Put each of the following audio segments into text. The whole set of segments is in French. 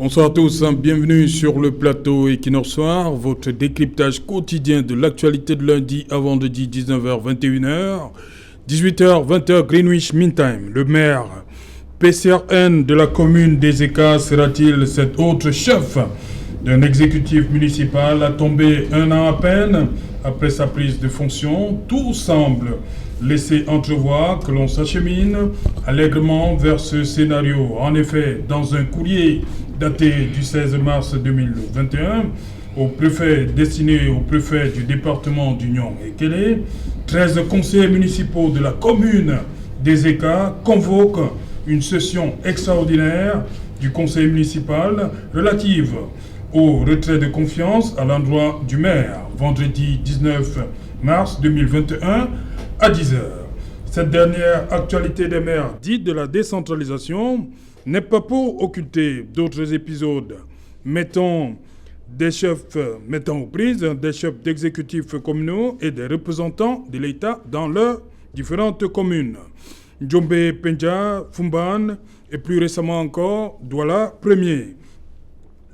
Bonsoir à tous, bienvenue sur le plateau Equinox Soir, votre décryptage quotidien de l'actualité de lundi à vendredi 19h, 21h, 18h, 20h Greenwich Mean Time. Le maire PCRN de la commune des Écarts sera-t-il cet autre chef d'un exécutif municipal à tomber un an à peine après sa prise de fonction? Tout semble laisser entrevoir que l'on s'achemine allègrement vers ce scénario. En effet, dans un courrier daté du 16 mars 2021, au préfet destiné au préfet du département d'Union et Kélé, 13 conseillers municipaux de la commune des Écarts convoquent une session extraordinaire du conseil municipal relative au retrait de confiance à l'endroit du maire, vendredi 19 mars 2021 à 10h. Cette dernière actualité des maires dite de la décentralisation n'est pas pour occulter d'autres épisodes mettant aux prises des chefs d'exécutifs communaux et des représentants de l'État dans leurs différentes communes. Djombe Penja, Fumban et plus récemment encore Douala Premier.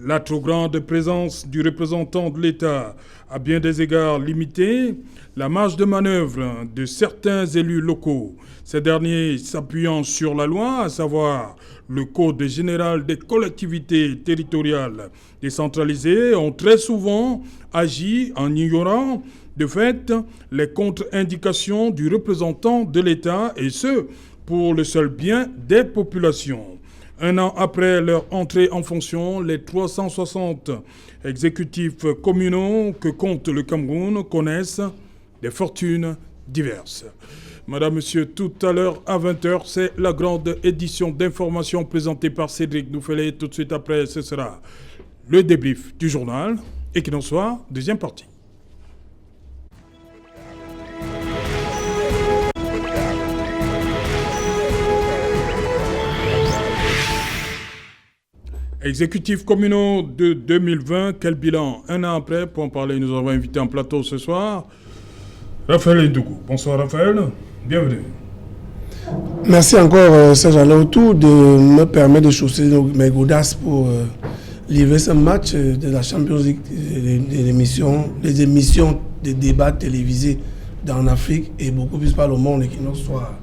La trop grande présence du représentant de l'État a bien des égards limité la marge de manœuvre de certains élus locaux. Ces derniers s'appuyant sur la loi, à savoir le Code général des collectivités territoriales décentralisées, ont très souvent agi en ignorant de fait les contre-indications du représentant de l'État et ce, pour le seul bien des populations. Un an après leur entrée en fonction, les 360 exécutifs communaux que compte le Cameroun connaissent des fortunes diverses. Madame, Monsieur, tout à l'heure à 20h, c'est la grande édition d'information présentée par Cédric Nouffelé. Tout de suite après, ce sera le débrief du journal. Equinox Soir, deuxième partie. Exécutifs communaux de 2020, quel bilan? Un an après, pour en parler, nous avons invité en plateau ce soir Raphaël Ndougou. Bonsoir Raphaël, bienvenue. Merci encore Serge Alaoutou de me permettre de chausser mes godasses pour livrer ce match de la Champions League, des émissions de débats télévisés dans l'Afrique et beaucoup plus par le monde Equinox Soir.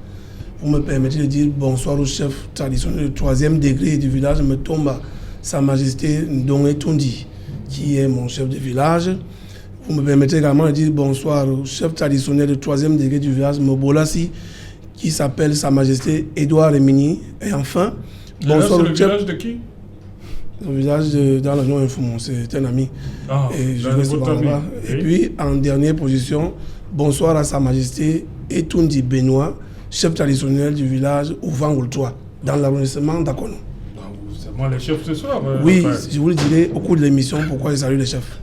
Vous me permettez de dire bonsoir au chef traditionnel du 3e degré du village Metomba, Sa Majesté Ndongé Tundi, qui est mon chef de village. Vous me permettez également de dire bonsoir au chef traditionnel du 3e degré du village Mobolassi, qui s'appelle Sa Majesté Edouard Remini. Et enfin, bonsoir au chef... village de qui? Le village dans la région Infoumont, c'est un ami. Et je vais souvent là-bas. Et puis, en dernière position, bonsoir à Sa Majesté Etundi Benoît, chef traditionnel du village Ouvangoultois, dans l'arrondissement d'Akono. C'est moi les chefs ce soir. Oui, je vous le dirai au cours de l'émission pourquoi je salue les chefs.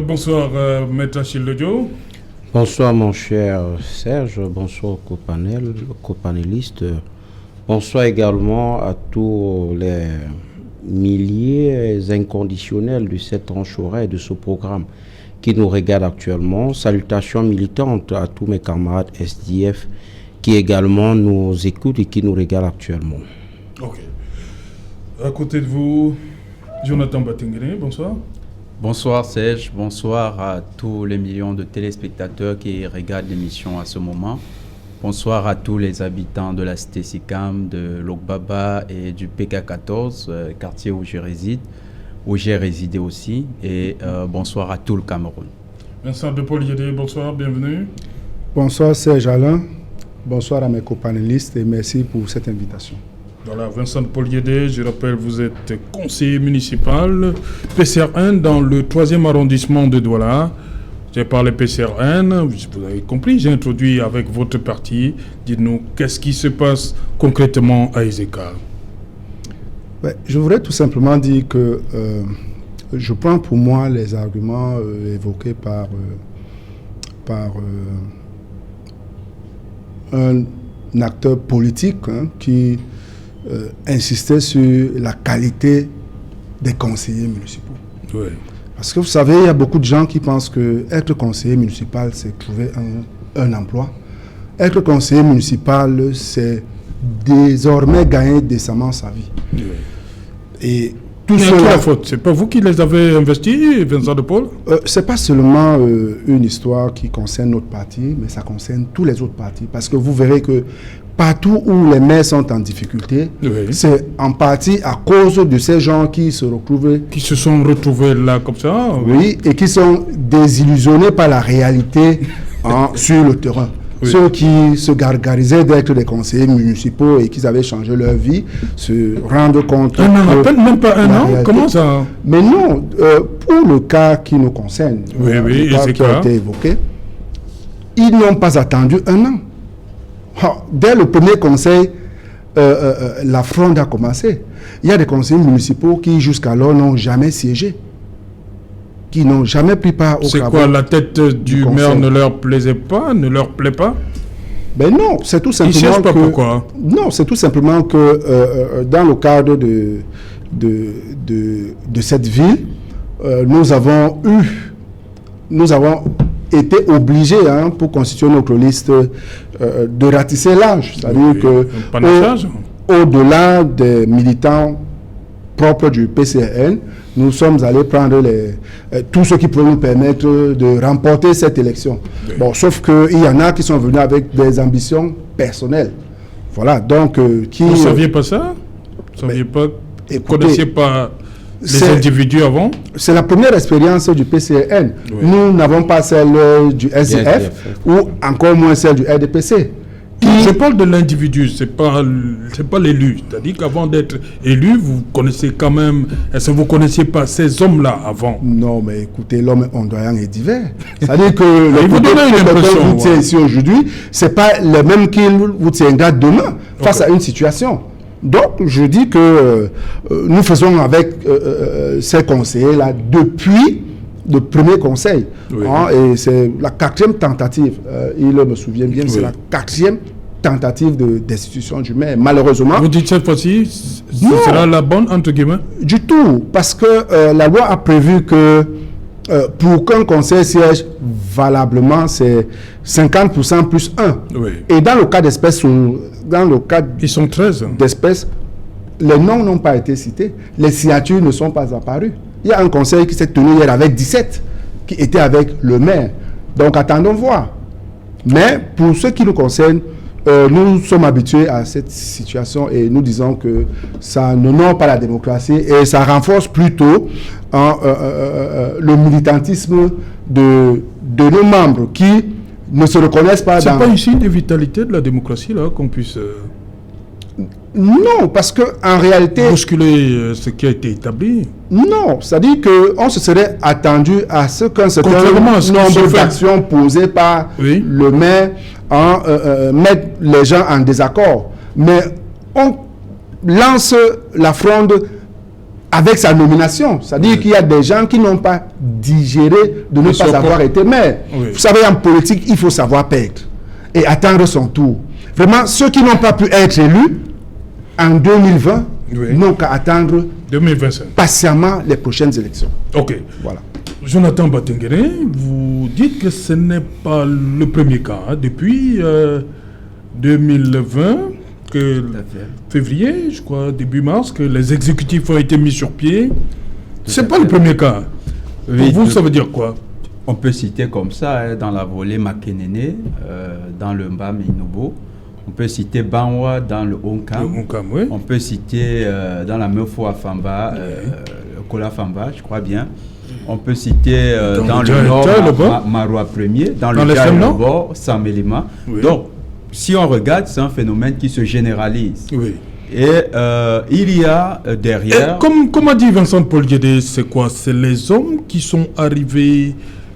Bonsoir, Maître Achille Ledio. Bonsoir, mon cher Serge. Bonsoir, copanélistes. Bonsoir également à tous les milliers inconditionnels de cette tranche horaire de ce programme qui nous regardent actuellement. Salutations militantes à tous mes camarades SDF qui également nous écoutent et qui nous regardent actuellement. Ok. À côté de vous, Jonathan Batingene, bonsoir. Bonsoir Serge, bonsoir à tous les millions de téléspectateurs qui regardent l'émission à ce moment. Bonsoir à tous les habitants de la cité Sikam, de Lokbaba et du PK14, quartier où j'ai résidé aussi. Et bonsoir à tout le Cameroun. Vincent de Paul Yédé, bonsoir, bienvenue. Bonsoir Serge Alain, bonsoir à mes copanélistes et merci pour cette invitation. Voilà, Vincent de Paul Yédé, je rappelle, vous êtes conseiller municipal PCRN dans le 3e arrondissement de Douala. J'ai parlé PCRN, vous avez compris, j'ai introduit avec votre parti. Dites-nous, qu'est-ce qui se passe concrètement à Ezeka? Je voudrais tout simplement dire que je prends pour moi les arguments évoqués par un acteur politique qui insistait sur la qualité des conseillers municipaux. Oui. Parce que vous savez, il y a beaucoup de gens qui pensent que être conseiller municipal, c'est trouver un emploi. Être conseiller municipal, c'est désormais gagner décemment sa vie. Oui. Et tout Mais à qui cela, la faute? C'est pas vous qui les avez investis, Vincent de Paul? c'est pas seulement une histoire qui concerne notre parti, mais ça concerne tous les autres partis. Parce que vous verrez que partout où les maires sont en difficulté, Oui. c'est en partie à cause de ces gens qui se retrouvent, Qui se sont retrouvés là comme ça? oui, et qui sont désillusionnés par la réalité sur le terrain. Oui. Ceux qui se gargarisaient d'être des conseillers municipaux et qui avaient changé leur vie se rendent compte. Un an, que à peine, même pas un la an? réalité- Comment ça? Mais non, pour le cas qui nous concerne, Oui, oui, le et cas c'est qui a quoi? été évoqué, ils n'ont pas attendu un an. Dès le premier conseil, la fronde a commencé. Il y a des conseillers municipaux qui jusqu'alors n'ont jamais siégé, qui n'ont jamais pris part au C'est travail. quoi, la tête du conseil. maire ne leur plaisait pas, ne leur plaît pas? Ben non, c'est tout Ils simplement cherchent pas que... pourquoi? Non, c'est tout simplement que dans le cadre de cette ville, nous avons été obligés, pour constituer notre liste, de ratisser l'âge. C'est-à-dire Oui, que un panachage. au-delà des militants propres du PCN, nous sommes allés prendre tout ce qui peut nous permettre de remporter cette élection. Oui. Bon, sauf qu'il y en a qui sont venus avec des ambitions personnelles. Voilà, donc qui... Vous ne saviez pas ça? Vous ne saviez pas? Vous ne écoutez, connaissiez pas les c'est- individus avant? C'est la première expérience du PCN. Oui. Nous n'avons pas celle du SDF SDF. ou encore moins celle du RDPC. Je parle de l'individu, c'est pas l'élu. C'est-à-dire qu'avant d'être élu, vous connaissez quand même. Est-ce que vous ne connaissiez pas ces hommes-là avant? Non, mais écoutez, l'homme ondoyant est divers. C'est-à-dire que le Il vous côté donne une que impression, vous tient ouais. ici aujourd'hui, c'est pas le même qu'il vous tiendra demain face à une situation. Donc, je dis que nous faisons avec ces conseillers-là depuis le premier conseil. Oui. Et c'est la 4e tentative. Il me souvient bien, c'est Oui. la 4e tentative de destitution du maire. Malheureusement, Vous dites cette fois-ci, ce Non. sera la bonne, entre guillemets? du tout, parce que la loi a prévu que pour qu'un conseil siège valablement, c'est 50% plus 1. Oui. Et dans le cas d'espèce, Ils sont 13. d'espèces, les noms n'ont pas été cités, les signatures ne sont pas apparues. Il y a un conseil qui s'est tenu hier avec 17, qui était avec le maire. Donc attendons voir. Mais pour ce qui nous concerne, nous sommes habitués à cette situation et nous disons que ça n'honore pas la démocratie et ça renforce plutôt le militantisme de nos membres qui ne se reconnaissent pas C'est dans... pas ici une vitalité de la démocratie, là, qu'on puisse Non, parce que en réalité... bousculer ce qui a été établi. Non, c'est-à-dire qu'on se serait attendu à ce qu'un certain Contrairement à ce qui se nombre fait. d'actions posées par Oui. le maire mettent les gens en désaccord. Mais on lance la fronde avec sa nomination. C'est-à-dire qu'il y a des gens qui n'ont pas digéré de ne Ils sont pas avoir pas- été maire. Oui. Vous savez, en politique, il faut savoir perdre et attendre son tour. Vraiment, ceux qui n'ont pas pu être élus en 2020 Oui. n'ont qu'à attendre 2025. patiemment les prochaines élections. Ok. Voilà. Jonathan Batengere, vous dites que ce n'est pas le premier cas. Depuis 2020, que février, je crois, début mars, que les exécutifs ont été mis sur pied. C'est pas le premier cas. Oui, Pour vous, ça veut dire quoi? On peut citer comme ça, dans la volée Makenene, dans le Mbam et Inobo. On peut citer Banwa dans le Onkam. Oui. On peut citer dans la Meufo Afamba, Kola Famba, je crois bien. On peut citer dans le nord, Maroua Premier, dans le Nord, Samelima. Oui. Donc, si on regarde, c'est un phénomène qui se généralise. Oui. Et il y a derrière... Et comme a dit Vincent Paul Guédé, c'est quoi? C'est les hommes qui sont arrivés.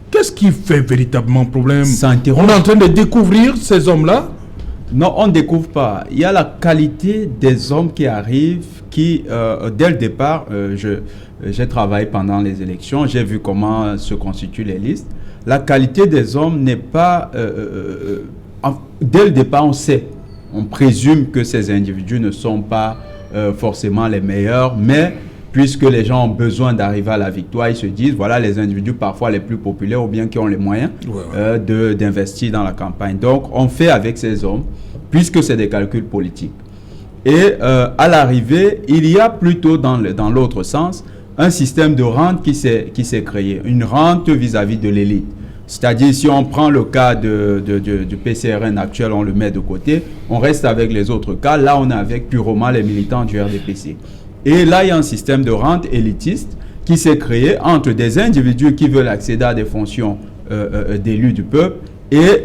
Qu'est-ce qui fait véritablement problème? On est en train de découvrir ces hommes-là. Non, on ne découvre pas. Il y a la qualité des hommes qui arrivent, qui, dès le départ, j'ai travaillé pendant les élections, j'ai vu comment se constituent les listes. La qualité des hommes n'est pas... dès le départ, on sait, on présume que ces individus ne sont pas forcément les meilleurs, mais puisque les gens ont besoin d'arriver à la victoire, ils se disent, voilà les individus parfois les plus populaires ou bien qui ont les moyens d'investir dans la campagne. Donc, on fait avec ces hommes, puisque c'est des calculs politiques. Et à l'arrivée, il y a plutôt dans l'autre sens un système de rente qui s'est créé, une rente vis-à-vis de l'élite. C'est-à-dire, si on prend le cas du PCRN actuel, on le met de côté, on reste avec les autres cas. Là, on est avec purement les militants du RDPC. Et là, il y a un système de rente élitiste qui s'est créé entre des individus qui veulent accéder à des fonctions d'élus du peuple et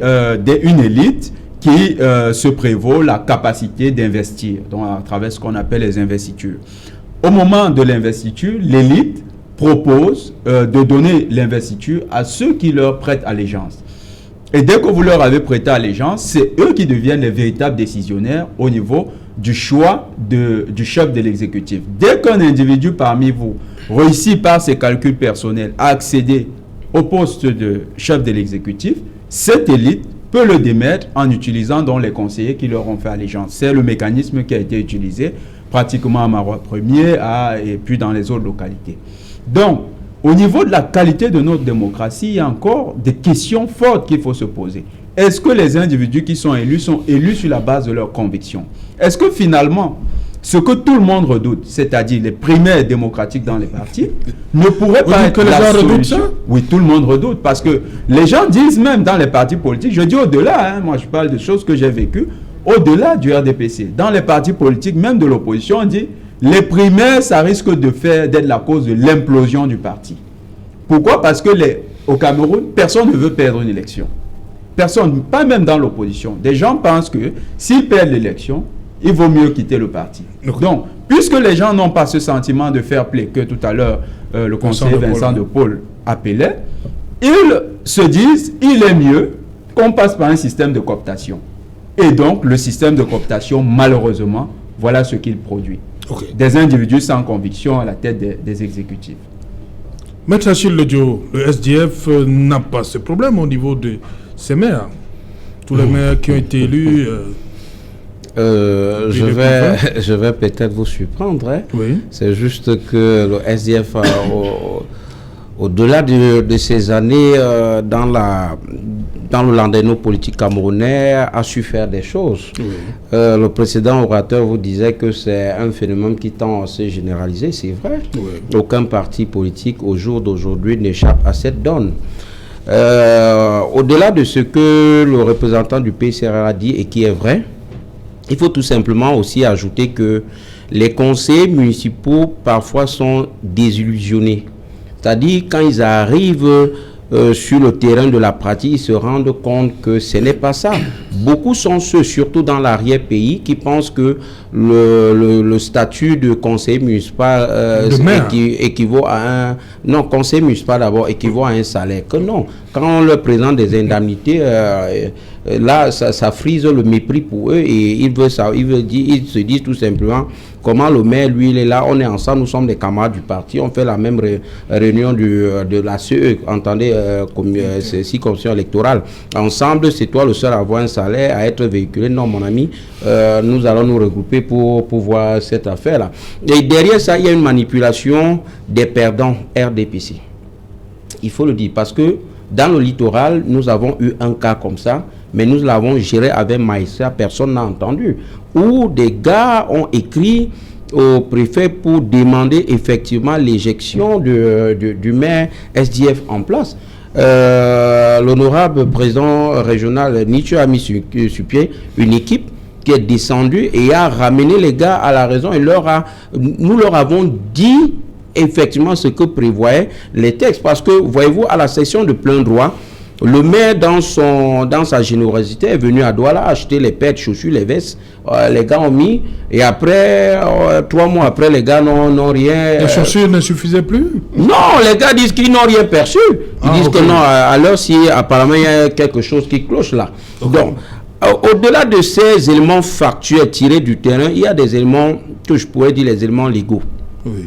une élite qui se prévaut la capacité d'investir, donc à travers ce qu'on appelle les investitures. Au moment de l'investiture, l'élite propose de donner l'investiture à ceux qui leur prêtent allégeance. Et dès que vous leur avez prêté allégeance, c'est eux qui deviennent les véritables décisionnaires au niveau du choix du chef de l'exécutif. Dès qu'un individu parmi vous réussit par ses calculs personnels à accéder au poste de chef de l'exécutif, cette élite peut le démettre en utilisant donc les conseillers qui leur ont fait allégeance. C'est le mécanisme qui a été utilisé pratiquement à Marois 1er et puis dans les autres localités. Donc, au niveau de la qualité de notre démocratie, il y a encore des questions fortes qu'il faut se poser. Est-ce que les individus qui sont élus sur la base de leurs convictions? Est-ce que finalement, ce que tout le monde redoute, c'est-à-dire les primaires démocratiques dans les partis, ne pourrait pas être la solution? Oui, tout le monde redoute, parce que les gens disent même dans les partis politiques, je dis au-delà, moi je parle de choses que j'ai vécues, au-delà du RDPC, dans les partis politiques, même de l'opposition, on dit les primaires, ça risque d'être la cause de l'implosion du parti. Pourquoi? Parce que au Cameroun, personne ne veut perdre une élection. Personne, pas même dans l'opposition. Des gens pensent que s'ils perdent l'élection, il vaut mieux quitter le parti. Okay. Donc, puisque les gens n'ont pas ce sentiment de fair play que tout à l'heure le conseiller Vincent de Paul appelait, ils se disent il est mieux qu'on passe par un système de cooptation. Et donc, le système de cooptation, malheureusement, voilà ce qu'il produit. Okay. Des individus sans conviction à la tête des exécutifs. Maître Achille Ledio, le SDF n'a pas ce problème au niveau de ses maires. Tous les maires qui ont été élus... je vais peut-être vous surprendre. Hein. Oui. C'est juste que le SDF, au-delà de ces années dans le landerneau politique camerounais, a su faire des choses. Oui. Le précédent orateur vous disait que c'est un phénomène qui tend à se généraliser, c'est vrai. Oui. Aucun parti politique au jour d'aujourd'hui n'échappe à cette donne. Au-delà de ce que le représentant du PCRR a dit et qui est vrai, il faut tout simplement aussi ajouter que les conseillers municipaux parfois sont désillusionnés. C'est-à-dire quand ils arrivent sur le terrain de la pratique, ils se rendent compte que ce n'est pas ça. Beaucoup sont ceux, surtout dans l'arrière-pays, qui pensent que le statut de conseiller municipal équivaut à un... Non, conseiller municipal d'abord équivaut à un salaire. Que non, quand on leur présente des indemnités, là, ça frise le mépris pour eux et ils se disent tout simplement comment le maire, lui, il est là, on est ensemble, nous sommes des camarades du parti, on fait la même réunion de la CE, entendez, c'est commission électorale. Ensemble, c'est toi le seul à avoir un salaire, à être véhiculé. Non, mon ami, nous allons nous regrouper pour voir cette affaire-là. Et derrière ça, il y a une manipulation des perdants RDPC. Il faut le dire, parce que dans le littoral, nous avons eu un cas comme ça, mais nous l'avons géré avec Maïssa, personne n'a entendu, où des gars ont écrit au préfet pour demander effectivement l'éjection du maire SDF en place. L'honorable président régional Nietzsche a mis sur pied une équipe qui est descendue et a ramené les gars à la raison et nous leur avons dit effectivement ce que prévoyaient les textes, parce que voyez-vous, à la session de plein droit, le maire dans sa générosité est venu à Douala acheter les paires de chaussures, les vestes, les gars ont mis et après 3 mois après les gars n'ont rien. Les chaussures ne suffisaient plus? Non, les gars disent qu'ils n'ont rien perçu. Ils disent que non, alors si apparemment il y a quelque chose qui cloche là. Okay. Donc au-delà de ces éléments factuels tirés du terrain, il y a des éléments que je pourrais dire les éléments légaux. Oui.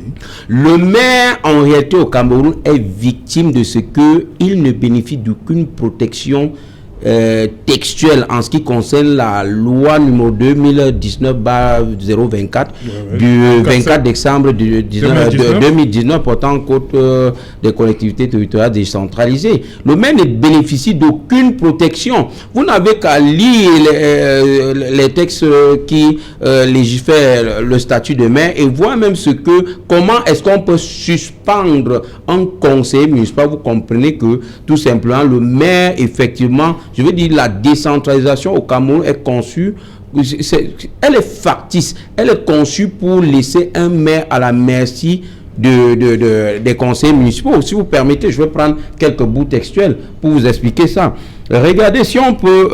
Le maire, en réalité, au Cameroun, est victime de ce qu'il ne bénéficie d'aucune protection textuelle en ce qui concerne la loi numéro 2019/024 du 24 décembre 2019 portant compte des collectivités territoriales décentralisées. Le maire ne bénéficie d'aucune protection. Vous n'avez qu'à lire les textes qui légifèrent le statut de maire et voir même comment est-ce qu'on peut suspendre un conseiller municipal. Vous comprenez que tout simplement le maire, effectivement, je veux dire, la décentralisation au Cameroun est conçue, elle est factice, elle est conçue pour laisser un maire à la merci des conseillers municipaux. Si vous permettez, je vais prendre quelques bouts textuels pour vous expliquer ça. Regardez, si on peut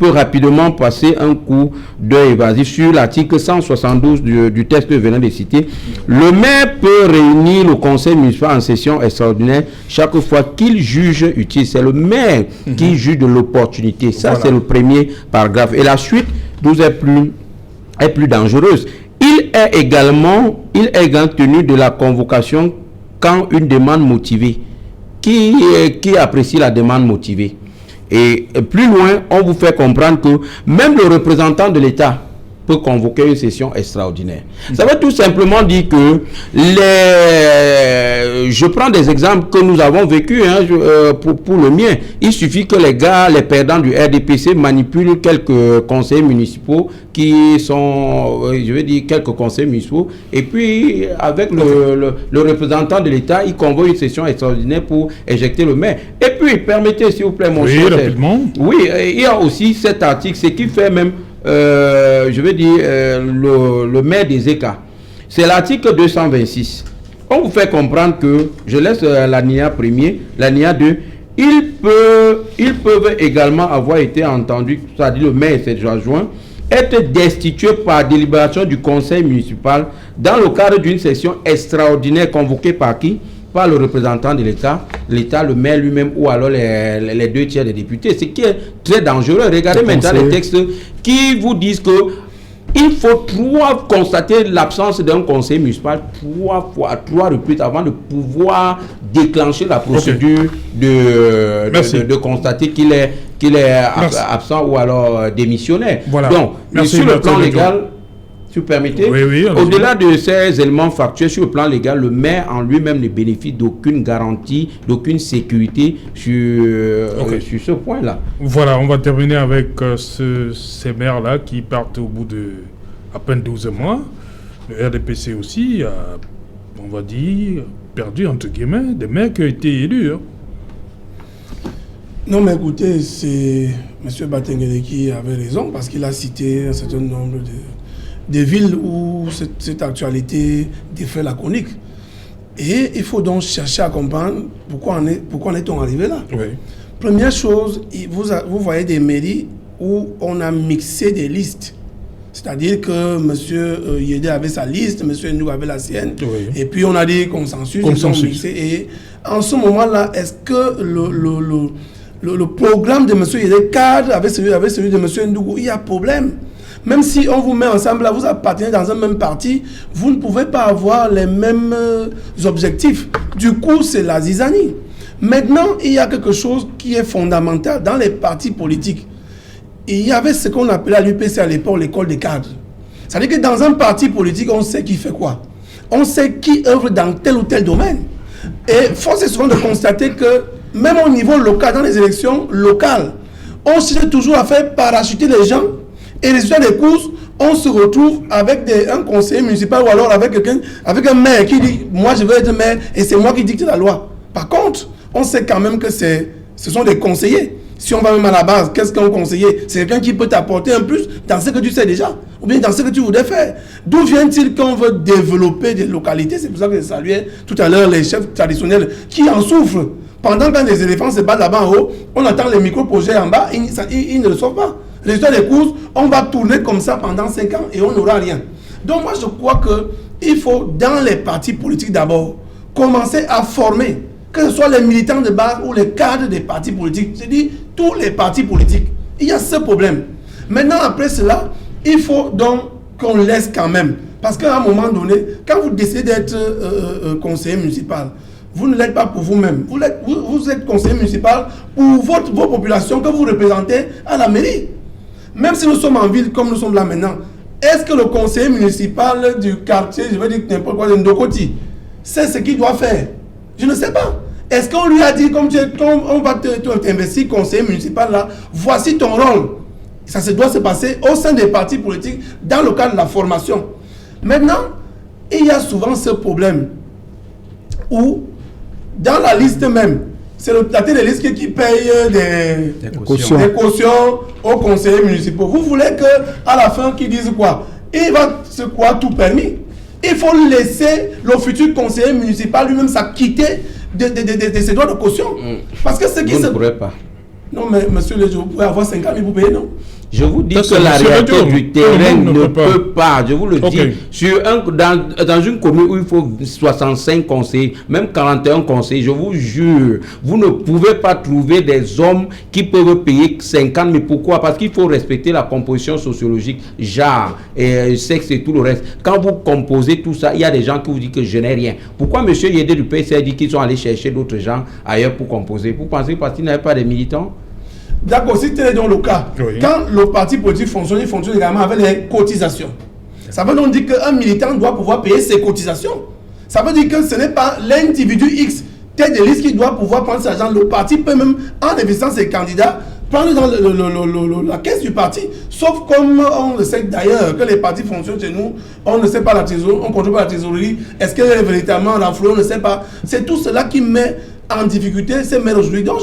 rapidement passer un coup d'œil évasif sur l'article 172 du texte que je venais de citer. Le maire peut réunir le conseil municipal en session extraordinaire chaque fois qu'il juge utile. C'est le maire qui juge de l'opportunité. Ça, c'est le premier paragraphe. Et la suite, 12 est plus dangereuse. Il est également tenu de la convocation quand une demande motivée. Qui apprécie la demande motivée? Et plus loin, on vous fait comprendre que même le représentant de l'État peut convoquer une session extraordinaire. Ça veut tout simplement dire que je prends des exemples que nous avons vécus pour le mien. Il suffit que les perdants du RDPC manipulent quelques conseillers municipaux qui sont, quelques conseillers municipaux, et puis avec le représentant de l'État, il convoque une session extraordinaire pour éjecter le maire. Et puis, permettez s'il vous plaît, mon cher. Rapidement. Oui, il y a aussi cet article, ce qui fait même le maire des ECA. C'est l'article 226. On vous fait comprendre que, je laisse l'alinéa premier, l'alinéa 2, ils peuvent également avoir été entendus, c'est-à-dire le maire et ses adjoints, être destitués par délibération du conseil municipal dans le cadre d'une session extraordinaire convoquée par qui? Par le représentant de l'État, le maire lui-même ou alors les 2 tiers des députés. Ce qui est très dangereux. Regardez maintenant les textes qui vous disent que il faut constater l'absence d'un conseil municipal 3 fois, à 3 reprises avant de pouvoir déclencher la procédure de constater qu'il est absent ou alors démissionnaire. Voilà. Donc, sur le plan légal, si vous permettez, au-delà de ces éléments factuels, sur le plan légal, le maire en lui-même ne bénéficie d'aucune garantie, d'aucune sécurité sur ce point-là. Voilà, on va terminer avec ces maires-là qui partent au bout de à peine 12 mois. Le RDPC aussi a, on va dire, perdu, entre guillemets, des maires qui ont été élus. Non, mais écoutez, c'est M. Batengele qui avait raison parce qu'il a cité un certain nombre de villes où cette actualité défait la chronique. Et il faut donc chercher à comprendre pourquoi on est arrivé là. Oui. Première chose, vous voyez des mairies où on a mixé des listes. C'est-à-dire que M. Yédé avait sa liste, M. Ndou avait la sienne, et puis on a des consensus. Ils sont mixés. Et en ce moment-là, est-ce que le programme de M. Yédé cadre avec celui de M. Ndougou? Il y a problème. Même si on vous met ensemble, là, vous appartenez dans un même parti, vous ne pouvez pas avoir les mêmes objectifs. Du coup, c'est la zizanie. Maintenant, il y a quelque chose qui est fondamental dans les partis politiques. Il y avait ce qu'on appelait à l'UPC à l'époque l'école des cadres. C'est-à-dire que dans un parti politique, on sait qui fait quoi. On sait qui œuvre dans tel ou tel domaine. Et force est souvent de constater que même au niveau local, dans les élections locales, on cherche toujours à faire parachuter les gens. Et résultat des courses, on se retrouve avec un conseiller municipal ou alors avec un maire qui dit « moi je veux être maire et c'est moi qui dicte la loi ». Par contre, on sait quand même que ce sont des conseillers. Si on va même à la base, qu'est-ce qu'un conseiller? C'est quelqu'un qui peut t'apporter un plus dans ce que tu sais déjà, ou bien dans ce que tu voudrais faire. D'où vient-il qu'on veut développer des localités? C'est pour ça que je saluais tout à l'heure les chefs traditionnels qui en souffrent. Pendant quand les éléphants se battent là-bas en haut, on attend les micro-projets en bas, ils ne le sauvent pas. Résultat des courses, on va tourner comme ça pendant 5 ans et on n'aura rien. Donc moi je crois qu'il faut dans les partis politiques d'abord commencer à former, que ce soit les militants de base ou les cadres des partis politiques, c'est-à-dire tous les partis politiques. Il y a ce problème. Maintenant après cela, il faut donc qu'on laisse quand même. Parce qu'à un moment donné, quand vous décidez d'être conseiller municipal, vous ne l'êtes pas pour vous-même. Vous êtes conseiller municipal pour vos populations que vous représentez à la mairie. Même si nous sommes en ville comme nous sommes là maintenant, est-ce que le conseiller municipal du quartier, je vais dire n'importe quoi, de Ndokoti, c'est ce qu'il doit faire? Je ne sais pas. Est-ce qu'on lui a dit, comme on va t'investir conseiller municipal là, voici ton rôle? Ça doit se passer au sein des partis politiques dans le cadre de la formation. Maintenant, il y a souvent ce problème où, dans la liste même, c'est la tête des listes qui paye des cautions aux conseillers municipaux. Vous voulez qu'à la fin, qu'ils disent quoi? Il va se quoi tout permis. Il faut laisser le futur conseiller municipal lui-même s'acquitter de ses droits de caution. Parce que ce qui ne pourrait pas. Non, mais monsieur le juge, vous pouvez avoir 50 000 pour payer, non? Je vous dis que la réalité du terrain ne peut pas, je vous le dis, dans une commune où il faut 65 conseillers, même 41 conseillers, je vous jure, vous ne pouvez pas trouver des hommes qui peuvent payer 50 000. Pourquoi? Parce qu'il faut respecter la composition sociologique, genre, sexe et tout le reste. Quand vous composez tout ça, il y a des gens qui vous disent que je n'ai rien. Pourquoi M. Yédé du PC dit qu'ils sont allés chercher d'autres gens ailleurs pour composer? Vous pensez parce qu'ils n'avaient pas des militants? D'accord, si tel est dans le cas, quand le parti politique fonctionne, il fonctionne également avec les cotisations. Ça veut donc dire qu'un militant doit pouvoir payer ses cotisations. Ça veut dire que ce n'est pas l'individu X, tête de liste qui doit pouvoir prendre cet argent. Le parti peut même, en investissant ses candidats, prendre dans la caisse du parti. Sauf comme on le sait d'ailleurs que les partis fonctionnent chez nous, on ne sait pas la trésorerie, on ne contrôle pas la trésorerie. Est-ce qu'elle est véritablement renflouée? On ne sait pas. C'est tout cela qui met en difficulté ces maires aujourd'hui. Donc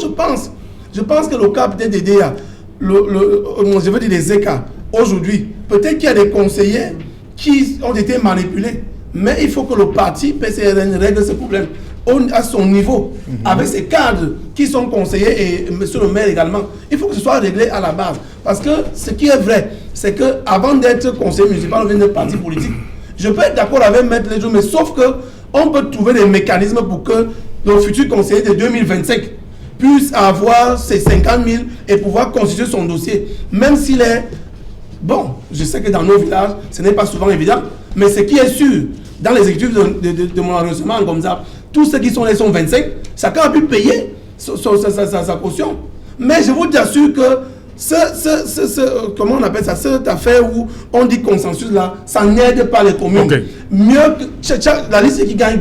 je pense que le cas peut-être des DA, je veux dire des ECA, aujourd'hui, peut-être qu'il y a des conseillers qui ont été manipulés, mais il faut que le parti règle ce problème à son niveau, avec ses cadres qui sont conseillers et monsieur le maire également. Il faut que ce soit réglé à la base. Parce que ce qui est vrai, c'est qu'avant d'être conseiller municipal, on vient d'un parti politique. Je peux être d'accord avec Maître Lejo, mais sauf qu'on peut trouver des mécanismes pour que le futur conseiller de 2025 puisse avoir ses 50 000 et pouvoir constituer son dossier. Même s'il est... Bon, je sais que dans nos villages, ce n'est pas souvent évident, mais ce qui est sûr, dans les exécutifs de mon arrondissement comme ça, tous ceux qui sont là sont 25, chacun a pu payer sa caution. Mais je vous assure que comment on appelle ça, cette affaire où on dit consensus là, ça n'aide pas les communes. Mieux que la liste qui gagne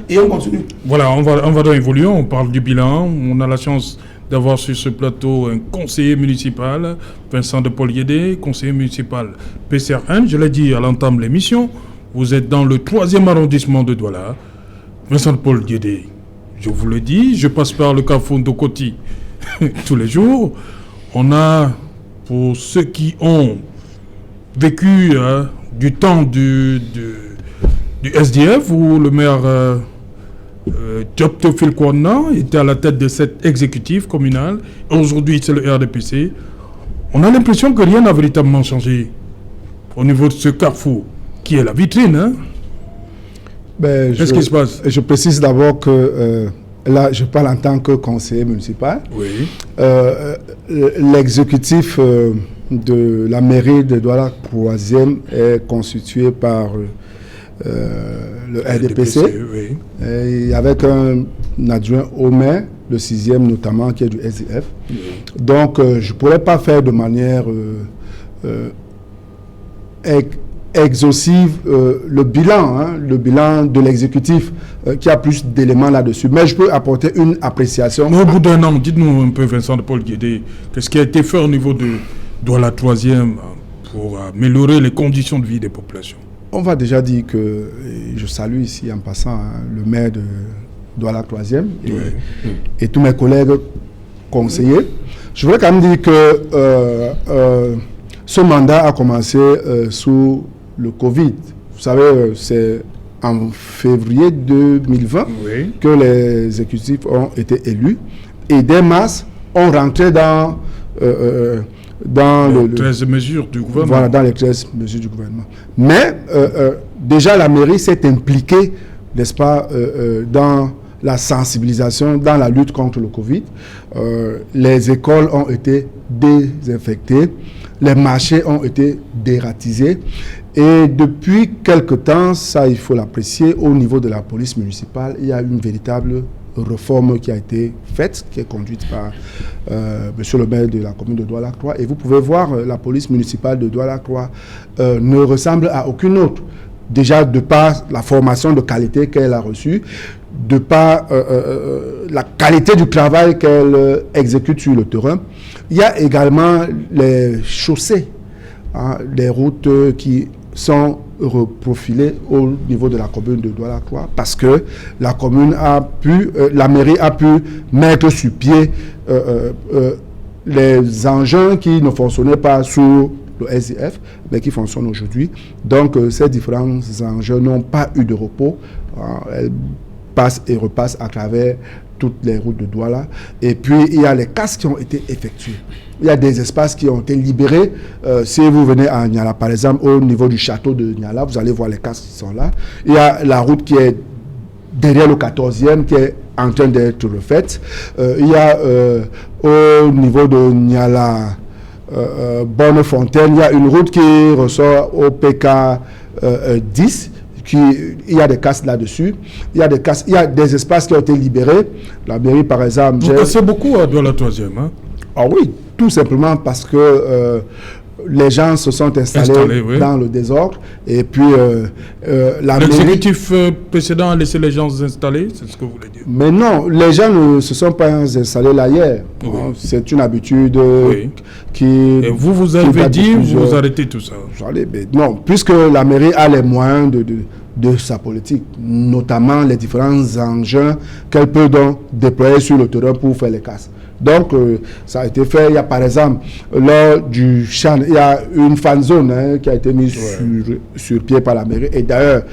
et on continue. Voilà, on va dans l'évolution, on parle du bilan. On a la chance d'avoir sur ce plateau un conseiller municipal, Vincent de Paul Yédé, conseiller municipal PCRN. Je l'ai dit à l'entame de l'émission, vous êtes dans le 3e arrondissement de Douala. Vincent de Paul Yédé, je vous le dis, je passe par le carrefour Ndokoti tous les jours. On a, pour ceux qui ont vécu du temps du SDF, où le maire Diop Théophile Kouana était à la tête de cet exécutif communal, aujourd'hui c'est le RDPC, on a l'impression que rien n'a véritablement changé au niveau de ce carrefour, qui est la vitrine. Hein? Qu'est-ce qui se passe? Je précise d'abord que... là, je parle en tant que conseiller municipal. Oui. L'exécutif de la mairie de Douala 3e est constitué par le RDPC, oui. Et avec un adjoint au maire, le 6e notamment, qui est du SDF. Oui. Donc, je ne pourrais pas faire de manière exhaustive le bilan de l'exécutif qui a plus d'éléments là-dessus. Mais je peux apporter une appréciation. Mais au bout d'un an, dites-nous un peu, Vincent de Paul Guédé, qu'est-ce qui a été fait au niveau de la 3e pour améliorer les conditions de vie des populations? On va déjà dire que, je salue ici en passant le maire de Douala 3e et tous mes collègues conseillers. Je voudrais quand même dire que ce mandat a commencé sous le Covid. Vous savez, c'est en février 2020 que les exécutifs ont été élus. Et dès mars, on rentrait dans les 13 mesures du gouvernement. Voilà, dans les 13 mesures du gouvernement. Mais déjà, la mairie s'est impliquée, n'est-ce pas, dans la sensibilisation, dans la lutte contre le Covid. Les écoles ont été désinfectées. Les marchés ont été dératisés Et depuis quelque temps, ça il faut l'apprécier, au niveau de la police municipale, il y a une véritable réforme qui a été faite, qui est conduite par monsieur le maire de la commune de Douala-Croix. Et vous pouvez voir, la police municipale de Douala-Croix ne ressemble à aucune autre. Déjà, de par la formation de qualité qu'elle a reçue, de par la qualité du travail qu'elle exécute sur le terrain. Il y a également les chaussées, les routes qui sont reprofilées au niveau de la commune de Douala-Croix, parce que la commune a pu, la mairie a pu mettre sur pied les engins qui ne fonctionnaient pas sous le SDF, mais qui fonctionnent aujourd'hui. Donc, ces différents engins n'ont pas eu de repos. Elles passent et repassent à travers toutes les routes de Douala. Et puis, il y a les casses qui ont été effectués. Il y a des espaces qui ont été libérés. Si vous venez à Niala, par exemple, au niveau du château de Niala, vous allez voir les casses qui sont là. Il y a la route qui est derrière le 14e, qui est en train d'être refaite. Il y a au niveau de Niala, Bonnefontaine, il y a une route qui ressort au PK 10. Il y a des casses là-dessus. Il y a des espaces qui ont été libérés. La mairie, par exemple... Vous cassez beaucoup à Douala-Troisième, hein? Ah oui, tout simplement parce que les gens se sont installés dans le désordre. Et puis, la mairie... L'exécutif précédent a laissé les gens s'installer, c'est ce que vous voulez dire? Mais non, les gens ne se sont pas installés là hier. Oui. C'est une habitude qui... Et vous avez dit, vous arrêtez tout ça? Non, puisque la mairie a les moyens de sa politique, notamment les différents engins qu'elle peut donc déployer sur le terrain pour faire les casses. Donc, ça a été fait. Il y a par exemple, lors du Chan, il y a une fan zone qui a été mise sur pied par la mairie. Et d'ailleurs,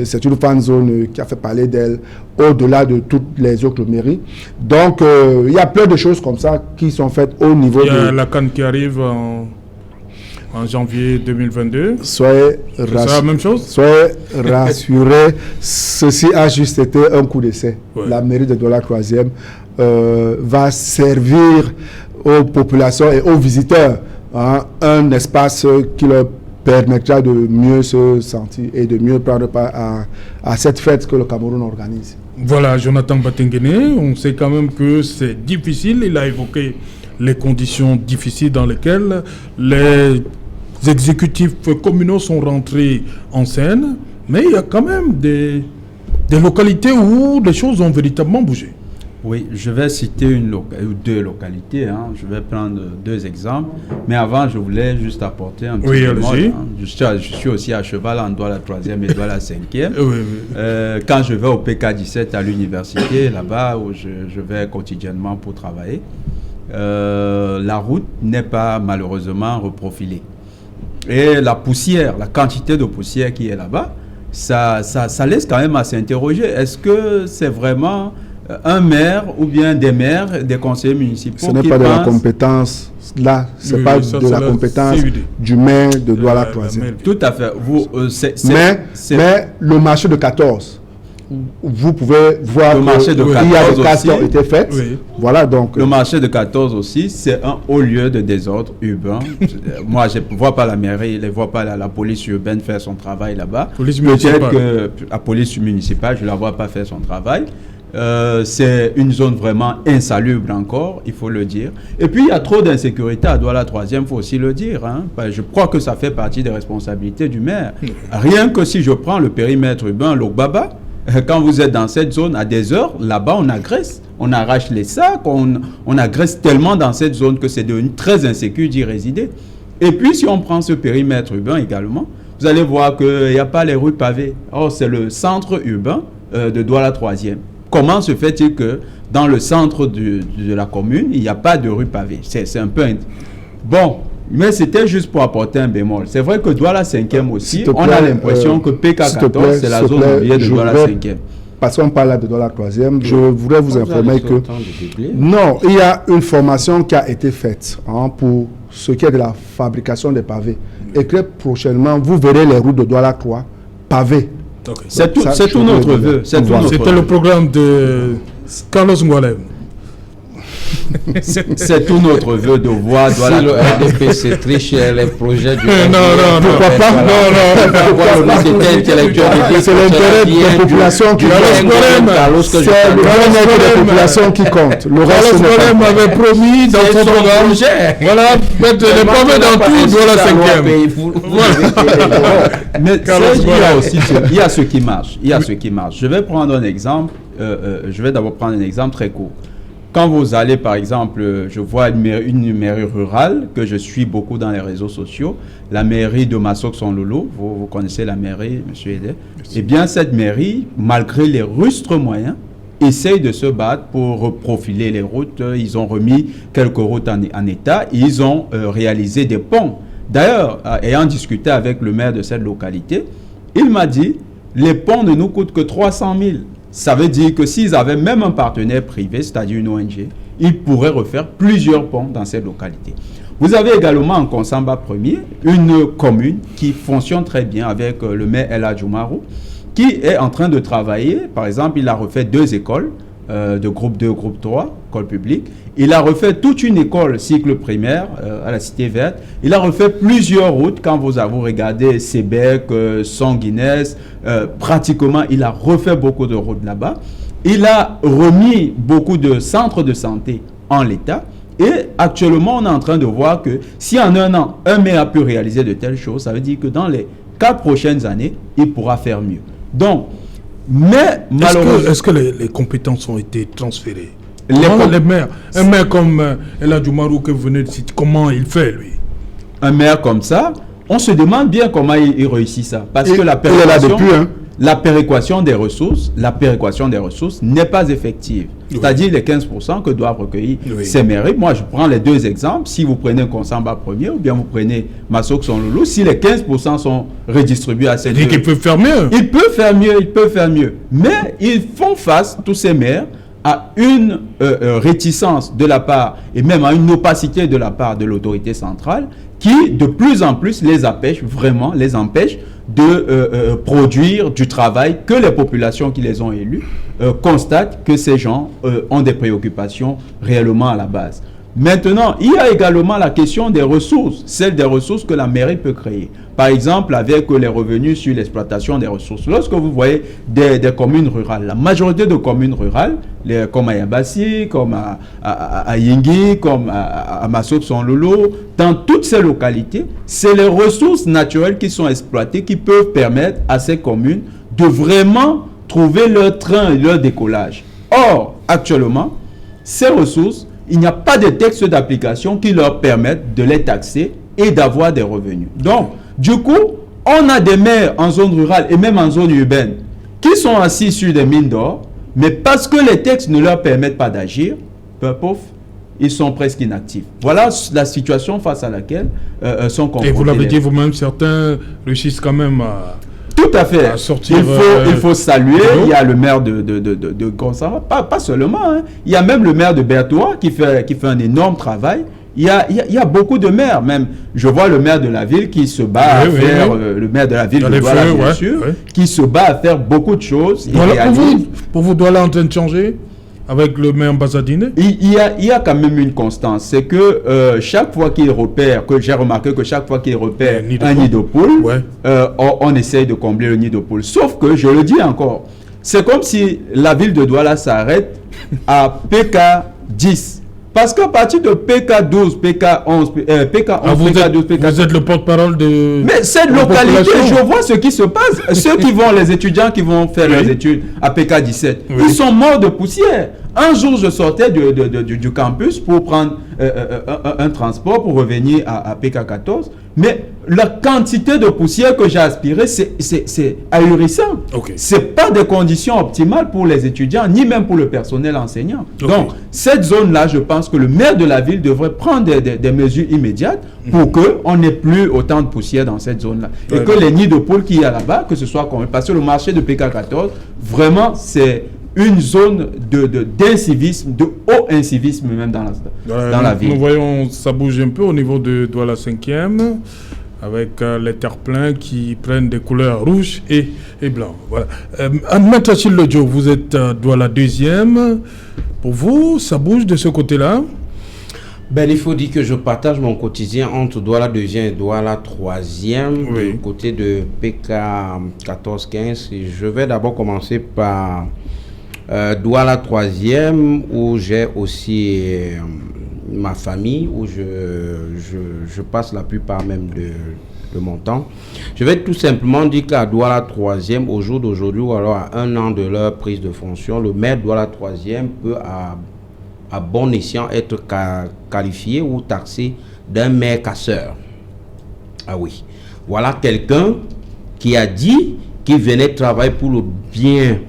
c'est une fan zone qui a fait parler d'elle au-delà de toutes les autres mairies. Donc, il y a plein de choses comme ça qui sont faites au niveau de... Il y a la CAN qui arrive en janvier 2022. Soyez la même chose? Soyez rassurés, ceci a juste été un coup d'essai. La mairie de Douala-Troisième va servir aux populations et aux visiteurs un espace qui leur permettra de mieux se sentir et de mieux prendre part à cette fête que le Cameroun organise. Voilà, Jonathan Batengene, on sait quand même que c'est difficile. Il a évoqué les conditions difficiles dans lesquelles les exécutifs communaux sont rentrés en scène, mais il y a quand même des localités où les choses ont véritablement bougé. Oui, je vais citer deux localités. Je vais prendre deux exemples. Mais avant, je voulais juste apporter un petit bémol. Je suis aussi à cheval en Douala-Troisième et Douala-Cinquième. Quand je vais au PK17 à l'université, là-bas où je vais quotidiennement pour travailler, la route n'est pas malheureusement reprofilée. Et la poussière, la quantité de poussière qui est là-bas, ça laisse quand même à s'interroger. Est-ce que c'est vraiment un maire ou bien des maires, des conseillers municipaux qui Ce n'est pas de la compétence, là, ce n'est pas de la compétence du maire de Douala-Troisième. Tout à fait. Mais le marché de 14, vous pouvez voir qu'il y a des casses qui ont été faites. Voilà, donc, le marché de 14 aussi, c'est un haut lieu de désordre urbain. Moi, je ne vois pas la mairie, je ne vois pas la police urbaine faire son travail là-bas. Peut-être que la police municipale, je ne la vois pas faire son travail. C'est une zone vraiment insalubre encore, il faut le dire. Et puis, il y a trop d'insécurité à Douala-Troisième, il faut aussi le dire. Je crois que ça fait partie des responsabilités du maire. Rien que si je prends le périmètre urbain, Logbaba, quand vous êtes dans cette zone, à des heures, là-bas, on agresse. On arrache les sacs, on agresse tellement dans cette zone que c'est devenu très insécure d'y résider. Et puis, si on prend ce périmètre urbain également, vous allez voir qu'il n'y a pas les rues pavées. Or, c'est le centre urbain de Douala-Troisième. Comment se fait-il que dans le centre de la commune, il n'y a pas de rue pavée? C'est un peu... Bon, mais c'était juste pour apporter un bémol. C'est vrai que Douala-Cinquième aussi, on a l'impression que PK14, c'est la zone oubliée de Douala-Cinquième. Parce qu'on parle là de Douala-Troisième, je voudrais vous informer que... Non, il y a une formation qui a été faite pour ce qui est de la fabrication des pavés. Et que prochainement, vous verrez les routes de Douala-Croix pavées. Okay. C'est tout notre vœu. C'était le programme de Carlos Ngoualem. C'est tout notre vœu de voir Si le RDPC triche les projets du Pourquoi pas? C'est l'intérêt de la population qui compte. C'est le bien-être de la population qui compte. Le reste, Carlos Golem avait promis dans son programme. Voilà, mettre les pommes dans tout, Douala 5e. Mais il y a ce qui marche. Il y a ce qui marche. Je vais prendre un exemple. Je vais d'abord prendre un exemple très court. Quand vous allez, par exemple, je vois une mairie rurale que je suis beaucoup dans les réseaux sociaux, la mairie de Massock-Son-Lolo, vous connaissez la mairie, M. Edé. Eh bien, cette mairie, malgré les rustres moyens, essaye de se battre pour reprofiler les routes. Ils ont remis quelques routes en état. Ils ont réalisé des ponts. D'ailleurs, ayant discuté avec le maire de cette localité, il m'a dit, les ponts ne nous coûtent que 300 000. Ça veut dire que s'ils avaient même un partenaire privé, c'est-à-dire une ONG, ils pourraient refaire plusieurs ponts dans cette localité. Vous avez également en Konsamba 1er une commune qui fonctionne très bien avec le maire El Hadjoumarou, qui est en train de travailler. Par exemple, il a refait 2 écoles de groupe 2, groupe 3, école publique. Il a refait toute une école cycle primaire à la Cité Verte. Il a refait plusieurs routes. Quand vous regardé Sébec, Sanguinès, pratiquement, il a refait beaucoup de routes là-bas. Il a remis beaucoup de centres de santé en l'état. Et actuellement, on est en train de voir que si en un an, un maire a pu réaliser de telles choses, ça veut dire que dans les 4 prochaines années, il pourra faire mieux. Donc, mais malheureusement... Est-ce que les compétences ont été transférées? Les maires. Un maire comme El Hadjoumarou que vous venez de citer, comment il fait, lui? Un maire comme ça, on se demande bien comment il réussit ça. Parce que la péréquation des ressources n'est pas effective. Oui. C'est-à-dire les 15% que doivent recueillir ces mairies. Moi, je prends les 2 exemples. Si vous prenez Konsamba 1er ou bien vous prenez Massock-Son-Lolo, si les 15% sont redistribués à ces deux... Il peut faire mieux. Il peut faire mieux. Mais ils font face, tous ces maires, à une réticence de la part, et même à une opacité de la part de l'autorité centrale, qui de plus en plus les empêche de produire du travail que les populations qui les ont élus constatent que ces gens ont des préoccupations réellement à la base. Maintenant, il y a également la question des ressources, celle des ressources que la mairie peut créer. Par exemple, avec les revenus sur l'exploitation des ressources. Lorsque vous voyez des communes rurales, la majorité de communes rurales, comme à Yabassi, comme à Yingui, comme à Massock-Son-Lolo, dans toutes ces localités, c'est les ressources naturelles qui sont exploitées qui peuvent permettre à ces communes de vraiment trouver leur train et leur décollage. Or, actuellement, ces ressources, il n'y a pas de texte d'application qui leur permettent de les taxer et d'avoir des revenus. Donc, du coup, on a des maires en zone rurale et même en zone urbaine qui sont assis sur des mines d'or, mais parce que les textes ne leur permettent pas d'agir, ils sont presque inactifs. Voilà la situation face à laquelle sont confrontés. Et vous l'avez dit vous-même, certains réussissent quand même à... Tout à fait. Il faut saluer. Il y a le maire de Konsamba, pas seulement. Hein. Il y a même le maire de Berthoua qui fait un énorme travail. Il y a beaucoup de maires. Même, je vois le maire de la ville qui se bat à faire, le maire de la ville de Douala, bien sûr, qui se bat à faire beaucoup de choses. Voilà, pour vous, Douala en train de changer avec le maire Mbazadine? Il y a quand même une constance. C'est que chaque fois qu'il repère, que j'ai remarqué que chaque fois qu'il repère un nid de poule, on essaye de combler le nid de poule. Sauf que, je le dis encore, c'est comme si la ville de Douala s'arrête à PK10. Parce qu'à partir de PK12, PK11, PK11, PK12, PK13... Vous êtes le porte-parole de... Mais cette localité, je vois ce qui se passe. Ceux qui vont, les étudiants qui vont faire leurs études à PK17, ils sont morts de poussière. Un jour, je sortais du campus pour prendre un transport pour revenir à PK14. Mais la quantité de poussière que j'ai aspirée, c'est ahurissant. Ce n'est pas des conditions optimales pour les étudiants, ni même pour le personnel enseignant. Donc, cette zone-là, je pense que le maire de la ville devrait prendre des mesures immédiates pour qu'on n'ait plus autant de poussière dans cette zone-là. Et que les nids de poules qu'il y a là-bas, que ce soit comme... Parce que le marché de PK14, vraiment, c'est une zone d'incivisme, de haut incivisme même dans la ville. Nous voyons, ça bouge un peu au niveau de Douala 5e, avec les terre-pleins qui prennent des couleurs rouges et blancs. Voilà. Maître Achille Lodjo, vous êtes Douala 2e. Pour vous, ça bouge de ce côté-là? Ben, il faut dire que je partage mon quotidien entre Douala 2e et Douala 3e, Oui. du côté de PK 14-15. Et je vais d'abord commencer par Douala 3e, où j'ai aussi ma famille, où je passe la plupart même de mon temps. Je vais tout simplement dire qu'à Douala 3e, au jour d'aujourd'hui, ou alors à 1 an de leur prise de fonction, le maire de Douala 3e peut à bon escient être qualifié ou taxé d'un maire casseur. Ah oui. Voilà quelqu'un qui a dit qu'il venait travailler pour le bien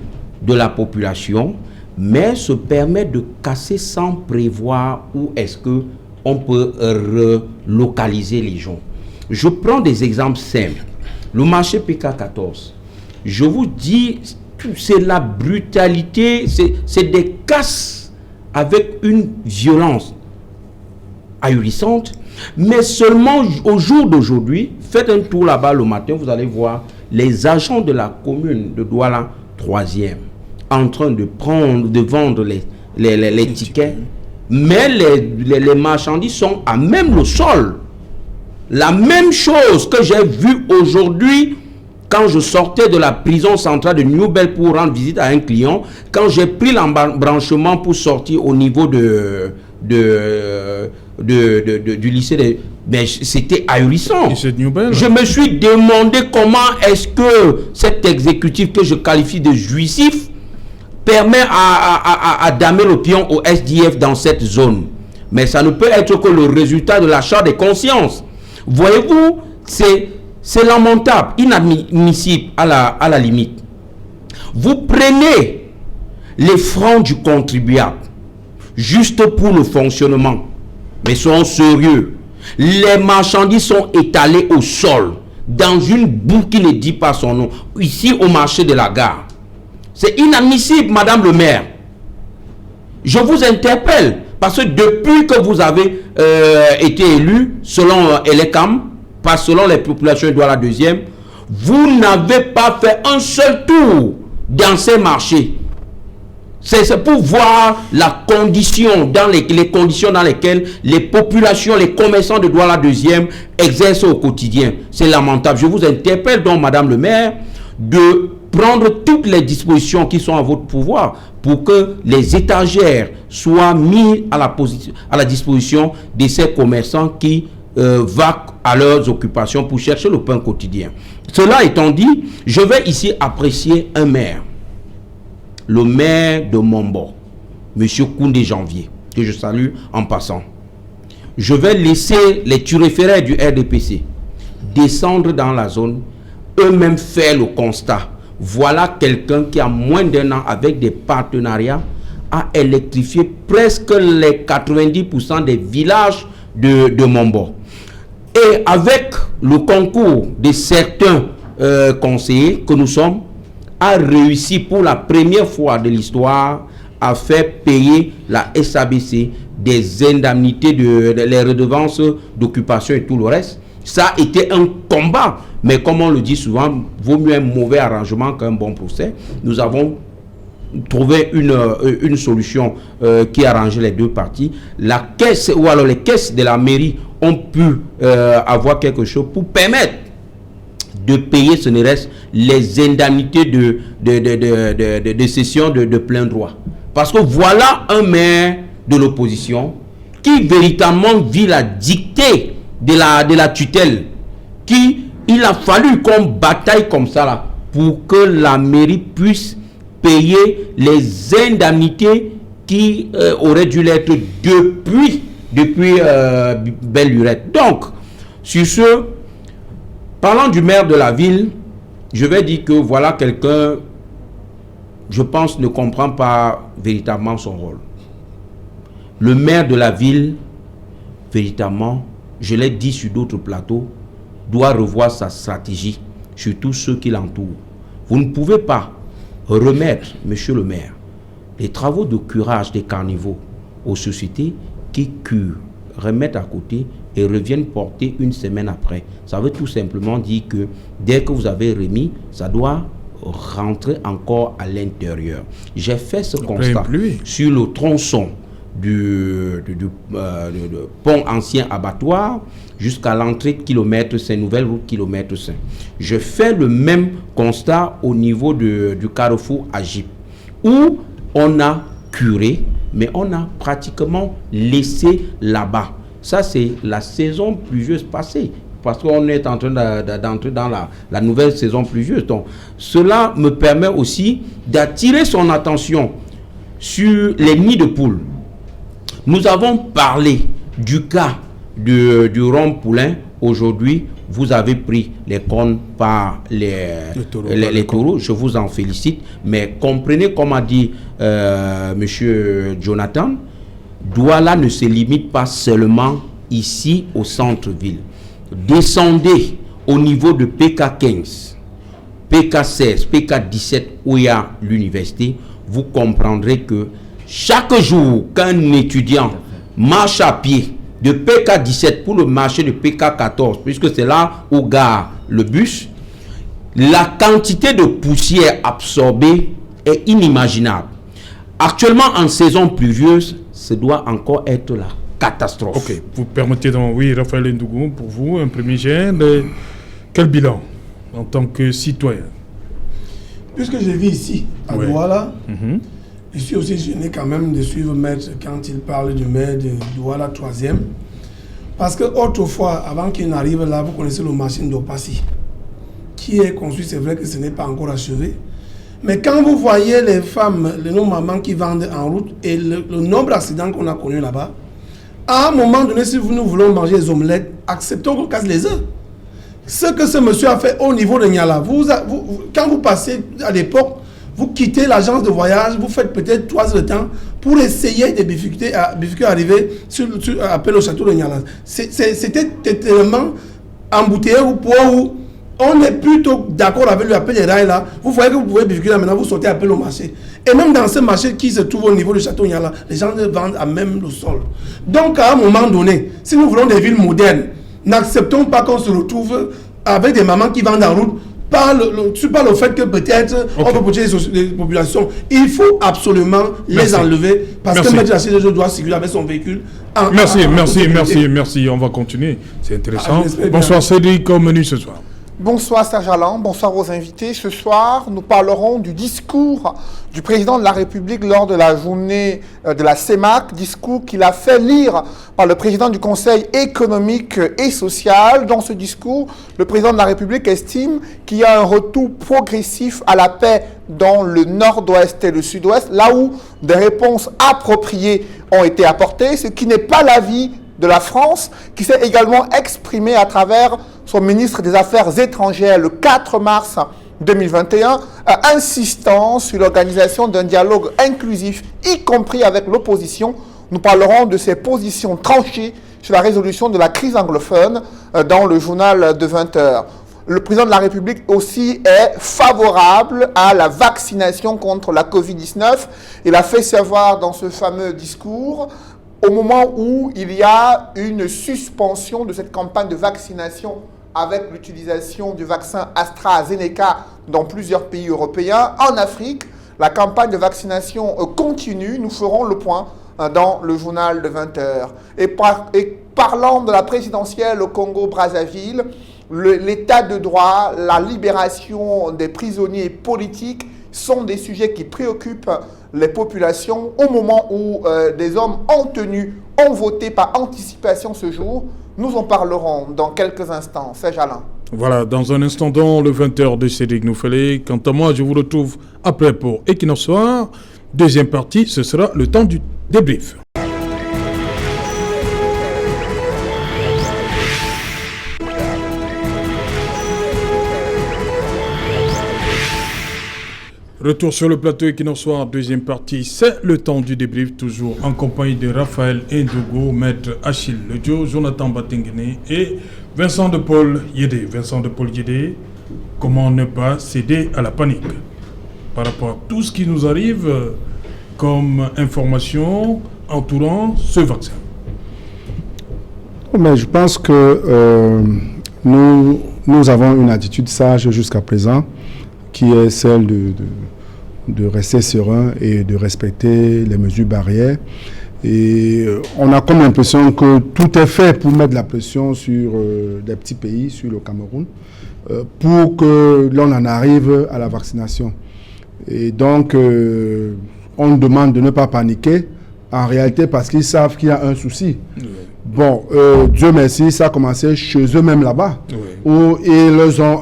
de la population, mais se permet de casser sans prévoir où est-ce que on peut relocaliser les gens. Je prends des exemples simples. Le marché PK14, je vous dis, c'est la brutalité, c'est des casses avec une violence ahurissante, mais seulement au jour d'aujourd'hui, faites un tour là-bas le matin, vous allez voir les agents de la commune de Douala 3e en train de vendre les tickets, mais les marchandises sont à même le sol. La même chose que j'ai vue aujourd'hui quand je sortais de la prison centrale de Newbell pour rendre visite à un client, quand j'ai pris l'embranchement pour sortir au niveau du lycée, mais c'était ahurissant. Et c'est Newbell. Je me suis demandé comment est-ce que cet exécutif que je qualifie de jouissif permet à damer le pion au SDF dans cette zone. Mais ça ne peut être que le résultat de l'achat des consciences. Voyez-vous, c'est lamentable, inadmissible à la limite. Vous prenez les francs du contribuable juste pour le fonctionnement, mais soyons sérieux. Les marchandises sont étalées au sol dans une boue qui ne dit pas son nom, ici au marché de la gare. C'est inadmissible, Madame le maire. Je vous interpelle parce que depuis que vous avez été élu selon Elecam, pas selon les populations de Douala 2e, vous n'avez pas fait un seul tour dans ces marchés. C'est pour voir la condition, les conditions dans lesquelles les populations, les commerçants de Douala 2e exercent au quotidien. C'est lamentable. Je vous interpelle donc, Madame le maire, de prendre toutes les dispositions qui sont à votre pouvoir pour que les étagères soient mises à la disposition de ces commerçants qui vaquent à leurs occupations pour chercher le pain quotidien. Cela étant dit, je vais ici apprécier un maire, le maire de Mombo, M. Koundé Janvier, que je salue en passant. Je vais laisser les turéféraires du RDPC descendre dans la zone, eux-mêmes faire le constat. Voilà quelqu'un qui a moins d'1 an, avec des partenariats, a électrifié presque les 90% des villages de Mombo. Et avec le concours de certains conseillers que nous sommes, a réussi pour la première fois de l'histoire à faire payer la SABC des indemnités, les redevances d'occupation et tout le reste. Ça a été un combat, mais comme on le dit souvent, vaut mieux un mauvais arrangement qu'un bon procès. Nous avons trouvé une solution qui arrangeait les deux parties. La caisse ou alors les caisses de la mairie ont pu avoir quelque chose pour permettre de payer, ce ne reste, les indemnités de cession de plein droit. Parce que voilà un maire de l'opposition qui véritablement vit la dictée de la tutelle, il a fallu qu'on bataille comme ça là, pour que la mairie puisse payer les indemnités qui auraient dû l'être depuis belle lurette. Donc, sur ce, parlant du maire de la ville, je vais dire que voilà quelqu'un, je pense, ne comprend pas véritablement son rôle. Le maire de la ville, véritablement, je l'ai dit sur d'autres plateaux, doit revoir sa stratégie sur tous ceux qui l'entourent. Vous ne pouvez pas remettre, monsieur le maire, les travaux de curage des carnivaux aux sociétés qui curent, remettent à côté et reviennent porter une semaine après. Ça veut tout simplement dire que dès que vous avez remis, ça doit rentrer encore à l'intérieur. J'ai fait ce constat sur le tronçon du pont ancien abattoir jusqu'à l'entrée kilomètre 5, nouvelle route kilomètre 5. Je fais le même constat au niveau du carrefour Agip, où on a curé, mais on a pratiquement laissé là-bas. Ça, c'est la saison pluvieuse passée, parce qu'on est en train d'entrer dans la nouvelle saison pluvieuse. Donc, cela me permet aussi d'attirer son attention sur les nids de poules. Nous avons parlé du cas du rond-poulain. Aujourd'hui, vous avez pris les cornes par les taureaux. Je vous en félicite. Mais comprenez, comme a dit M. Jonathan, Douala ne se limite pas seulement ici au centre-ville. Descendez au niveau de PK15, PK16, PK17 où il y a l'université. Vous comprendrez que chaque jour qu'un étudiant marche à pied de PK17 pour le marché de PK14, puisque c'est là où gare le bus, la quantité de poussière absorbée est inimaginable. Actuellement, en saison pluvieuse, ce doit encore être la catastrophe. Ok, vous permettez donc, oui, Raphaël Ndougou, pour vous, un premier jet. Quel bilan en tant que citoyen? Puisque je vis ici, à Douala, je suis aussi gêné quand même de suivre Maître quand il parle du maire de Douala 3e. Parce que autrefois, avant qu'il n'arrive là, vous connaissez le marché d'Opassi, qui est construit, c'est vrai que ce n'est pas encore achevé. Mais quand vous voyez les femmes, nos mamans qui vendent en route et le nombre d'accidents qu'on a connus là-bas, à un moment donné, si nous voulons manger les omelettes, acceptons qu'on casse les œufs. Ce que ce monsieur a fait au niveau de Niala, quand vous passez à l'époque, vous quittez l'agence de voyage, vous faites peut-être 3 heures de temps pour essayer de bifurquer arriver sur appel au château de Niala. C'était tellement embouteillé au point où on est plutôt d'accord avec le appel des rails là. Vous voyez que vous pouvez bifurquer là, maintenant vous sortez appel au marché. Et même dans ce marché qui se trouve au niveau du château Niala, les gens vendent à même le sol. Donc à un moment donné, si nous voulons des villes modernes, n'acceptons pas qu'on se retrouve avec des mamans qui vendent en route par le fait que peut-être on peut protéger les populations. Il faut absolument les enlever parce que M. Achille doit circuler avec son véhicule. Merci. On va continuer. C'est intéressant. Bonsoir Cédric, au menu ce soir. Bonsoir Serge Alain, bonsoir aux invités. Ce soir, nous parlerons du discours du président de la République lors de la journée de la CEMAC, discours qu'il a fait lire par le président du Conseil économique et social. Dans ce discours, le président de la République estime qu'il y a un retour progressif à la paix dans le nord-ouest et le sud-ouest, là où des réponses appropriées ont été apportées, ce qui n'est pas l'avis de la France, qui s'est également exprimé à travers son ministre des Affaires étrangères le 4 mars 2021, insistant sur l'organisation d'un dialogue inclusif, y compris avec l'opposition. Nous parlerons de ses positions tranchées sur la résolution de la crise anglophone dans le journal de 20h. Le président de la République aussi est favorable à la vaccination contre la Covid-19. Il a fait savoir dans ce fameux discours, au moment où il y a une suspension de cette campagne de vaccination avec l'utilisation du vaccin AstraZeneca dans plusieurs pays européens. En Afrique, la campagne de vaccination continue. Nous ferons le point dans le journal de 20h. Et parlant de la présidentielle au Congo-Brazzaville, l'état de droit, la libération des prisonniers politiques sont des sujets qui préoccupent les populations au moment où des hommes ont voté par anticipation ce jour. Nous en parlerons dans quelques instants. C'est Alain. Voilà, dans un instant, dans le 20h de Cédric Nouffelé. Quant à moi, je vous retrouve après pour Equinox Soir. Deuxième partie, ce sera le temps du débrief. Retour sur le plateau Equinox Soir, deuxième partie, c'est le temps du débrief, toujours en compagnie de Raphaël Ndougou, Maître Achille Ledio, Jonathan Batingene et Vincent de Paul Yédé. Vincent de Paul Yédé, comment ne pas céder à la panique par rapport à tout ce qui nous arrive comme information entourant ce vaccin? Mais je pense que nous avons une attitude sage jusqu'à présent, qui est celle de rester serein et de respecter les mesures barrières. Et on a comme l'impression que tout est fait pour mettre la pression sur des petits pays, sur le Cameroun, pour que l'on en arrive à la vaccination. Et donc, on demande de ne pas paniquer, en réalité parce qu'ils savent qu'il y a un souci. Oui. Bon, Dieu merci, ça a commencé chez eux-mêmes là-bas, oui, où ils ont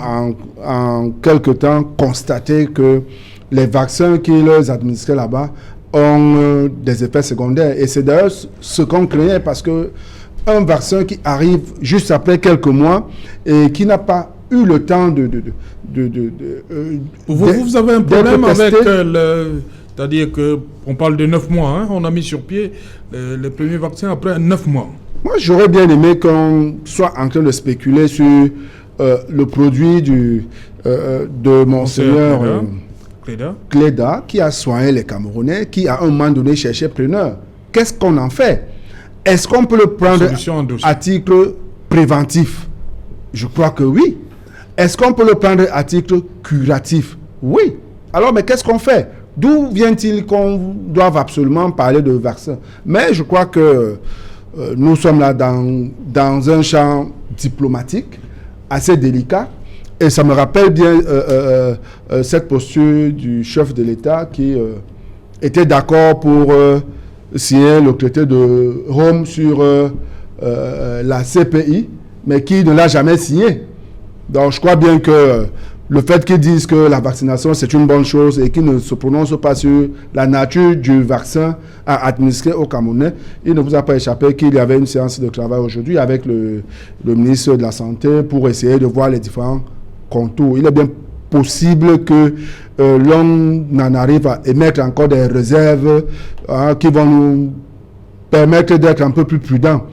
en quelque temps constaté que les vaccins qu'ils leur administraient là-bas ont des effets secondaires. Et c'est d'ailleurs ce qu'on craignait, parce que un vaccin qui arrive juste après quelques mois et qui n'a pas eu le temps vous avez un problème avec c'est-à-dire qu'on parle de 9 mois, hein, on a mis sur pied les premiers vaccins après 9 mois. Moi, j'aurais bien aimé qu'on soit en train de spéculer sur le produit de Monseigneur Cléda, qui a soigné les Camerounais, qui à un moment donné cherchait preneur. Qu'est-ce qu'on en fait? Est-ce qu'on peut le prendre à titre préventif? Je crois que oui. Est-ce qu'on peut le prendre à titre curatif? Oui. Alors, mais qu'est-ce qu'on fait? D'où vient-il qu'on doive absolument parler de vaccin? Mais je crois que nous sommes là dans un champ diplomatique assez délicat. Et ça me rappelle bien cette posture du chef de l'État qui était d'accord pour signer le traité de Rome sur la CPI, mais qui ne l'a jamais signé. Donc je crois bien que le fait qu'ils disent que la vaccination c'est une bonne chose et qu'ils ne se prononcent pas sur la nature du vaccin à administrer aux Camerounais, il ne vous a pas échappé qu'il y avait une séance de travail aujourd'hui avec le ministre de la Santé pour essayer de voir les différents contours. Il est bien possible que l'on en arrive à émettre encore des réserves qui vont nous permettre d'être un peu plus prudents.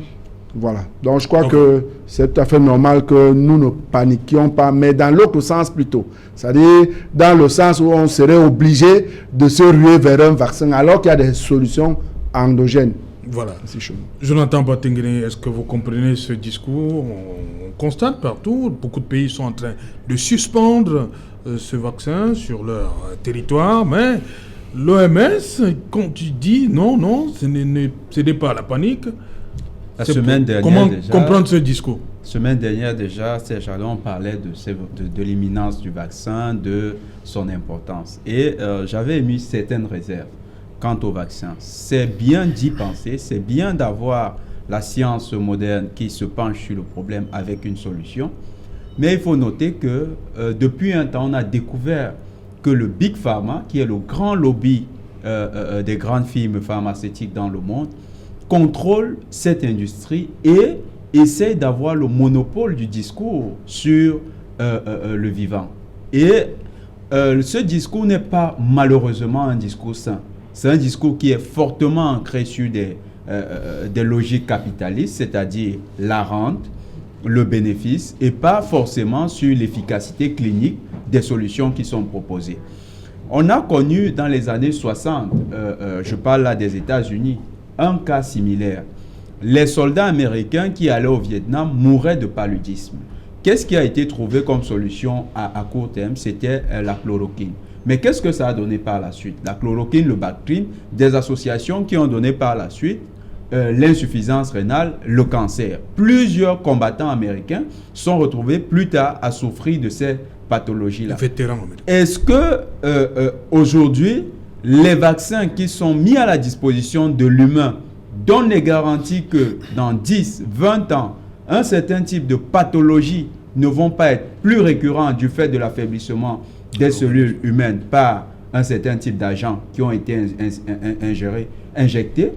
Voilà. Donc je crois que c'est tout à fait normal que nous ne paniquions pas, mais dans l'autre sens plutôt. C'est-à-dire dans le sens où on serait obligé de se ruer vers un vaccin alors qu'il y a des solutions endogènes. Voilà. Jonathan Batenguene, est-ce que vous comprenez ce discours? On constate partout, beaucoup de pays sont en train de suspendre ce vaccin sur leur territoire, mais l'OMS, quand tu dis non, ce n'est pas la panique. La semaine dernière, comment comprendre ce discours? Semaine dernière déjà, Serge Allon parlait de l'imminence du vaccin, de son importance. Et j'avais émis certaines réserves quant au vaccin. C'est bien d'y penser, c'est bien d'avoir la science moderne qui se penche sur le problème avec une solution. Mais il faut noter que depuis un temps, on a découvert que le Big Pharma, qui est le grand lobby des grandes firmes pharmaceutiques dans le monde, contrôle cette industrie et essaie d'avoir le monopole du discours sur le vivant. Et ce discours n'est pas malheureusement un discours sain. C'est un discours qui est fortement ancré sur des logiques capitalistes, c'est-à-dire la rente, le bénéfice, et pas forcément sur l'efficacité clinique des solutions qui sont proposées. On a connu dans les années 60, je parle là des États-Unis, un cas similaire. Les soldats américains qui allaient au Vietnam mouraient de paludisme. Qu'est-ce qui a été trouvé comme solution à court terme? C'était la chloroquine. Mais qu'est-ce que ça a donné par la suite? La chloroquine, le Bactrim, des associations qui ont donné par la suite l'insuffisance rénale, le cancer. Plusieurs combattants américains sont retrouvés plus tard à souffrir de ces pathologies-là. Est-ce que aujourd'hui, les vaccins qui sont mis à la disposition de l'humain donnent les garanties que dans 10, 20 ans, un certain type de pathologies ne vont pas être plus récurrents du fait de l'affaiblissement des cellules humaines par un certain type d'agents qui ont été injectés?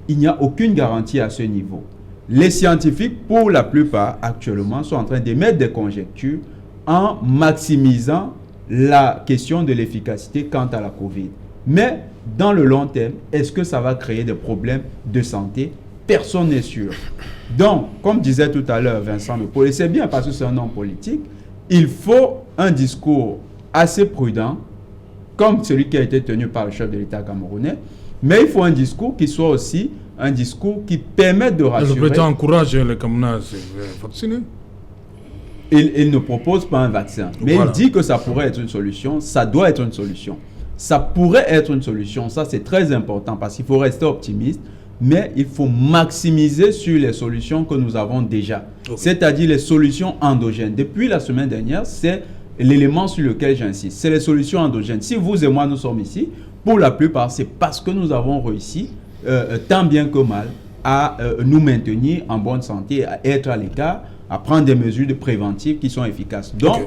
Il n'y a aucune garantie à ce niveau. Les scientifiques, pour la plupart, actuellement, sont en train d'émettre des conjectures en maximisant la question de l'efficacité quant à la COVID. Mais dans le long terme, est-ce que ça va créer des problèmes de santé? Personne n'est sûr. Donc, comme disait tout à l'heure Vincent Lepole, et c'est bien parce que c'est un homme politique, il faut un discours assez prudent, comme celui qui a été tenu par le chef de l'État camerounais, mais il faut un discours qui soit aussi un discours qui permette de rassurer. Le président encourage les Camerounais à se vacciner. Il ne propose pas un vaccin, mais voilà. Il dit que ça pourrait être une solution, ça doit être une solution. Ça pourrait être une solution, ça c'est très important parce qu'il faut rester optimiste, mais il faut maximiser sur les solutions que nous avons déjà, c'est-à-dire les solutions endogènes. Depuis la semaine dernière, c'est l'élément sur lequel j'insiste, c'est les solutions endogènes. Si vous et moi nous sommes ici, pour la plupart, c'est parce que nous avons réussi, tant bien que mal, à nous maintenir en bonne santé, à être à l'écart, à prendre des mesures de préventives qui sont efficaces. Donc,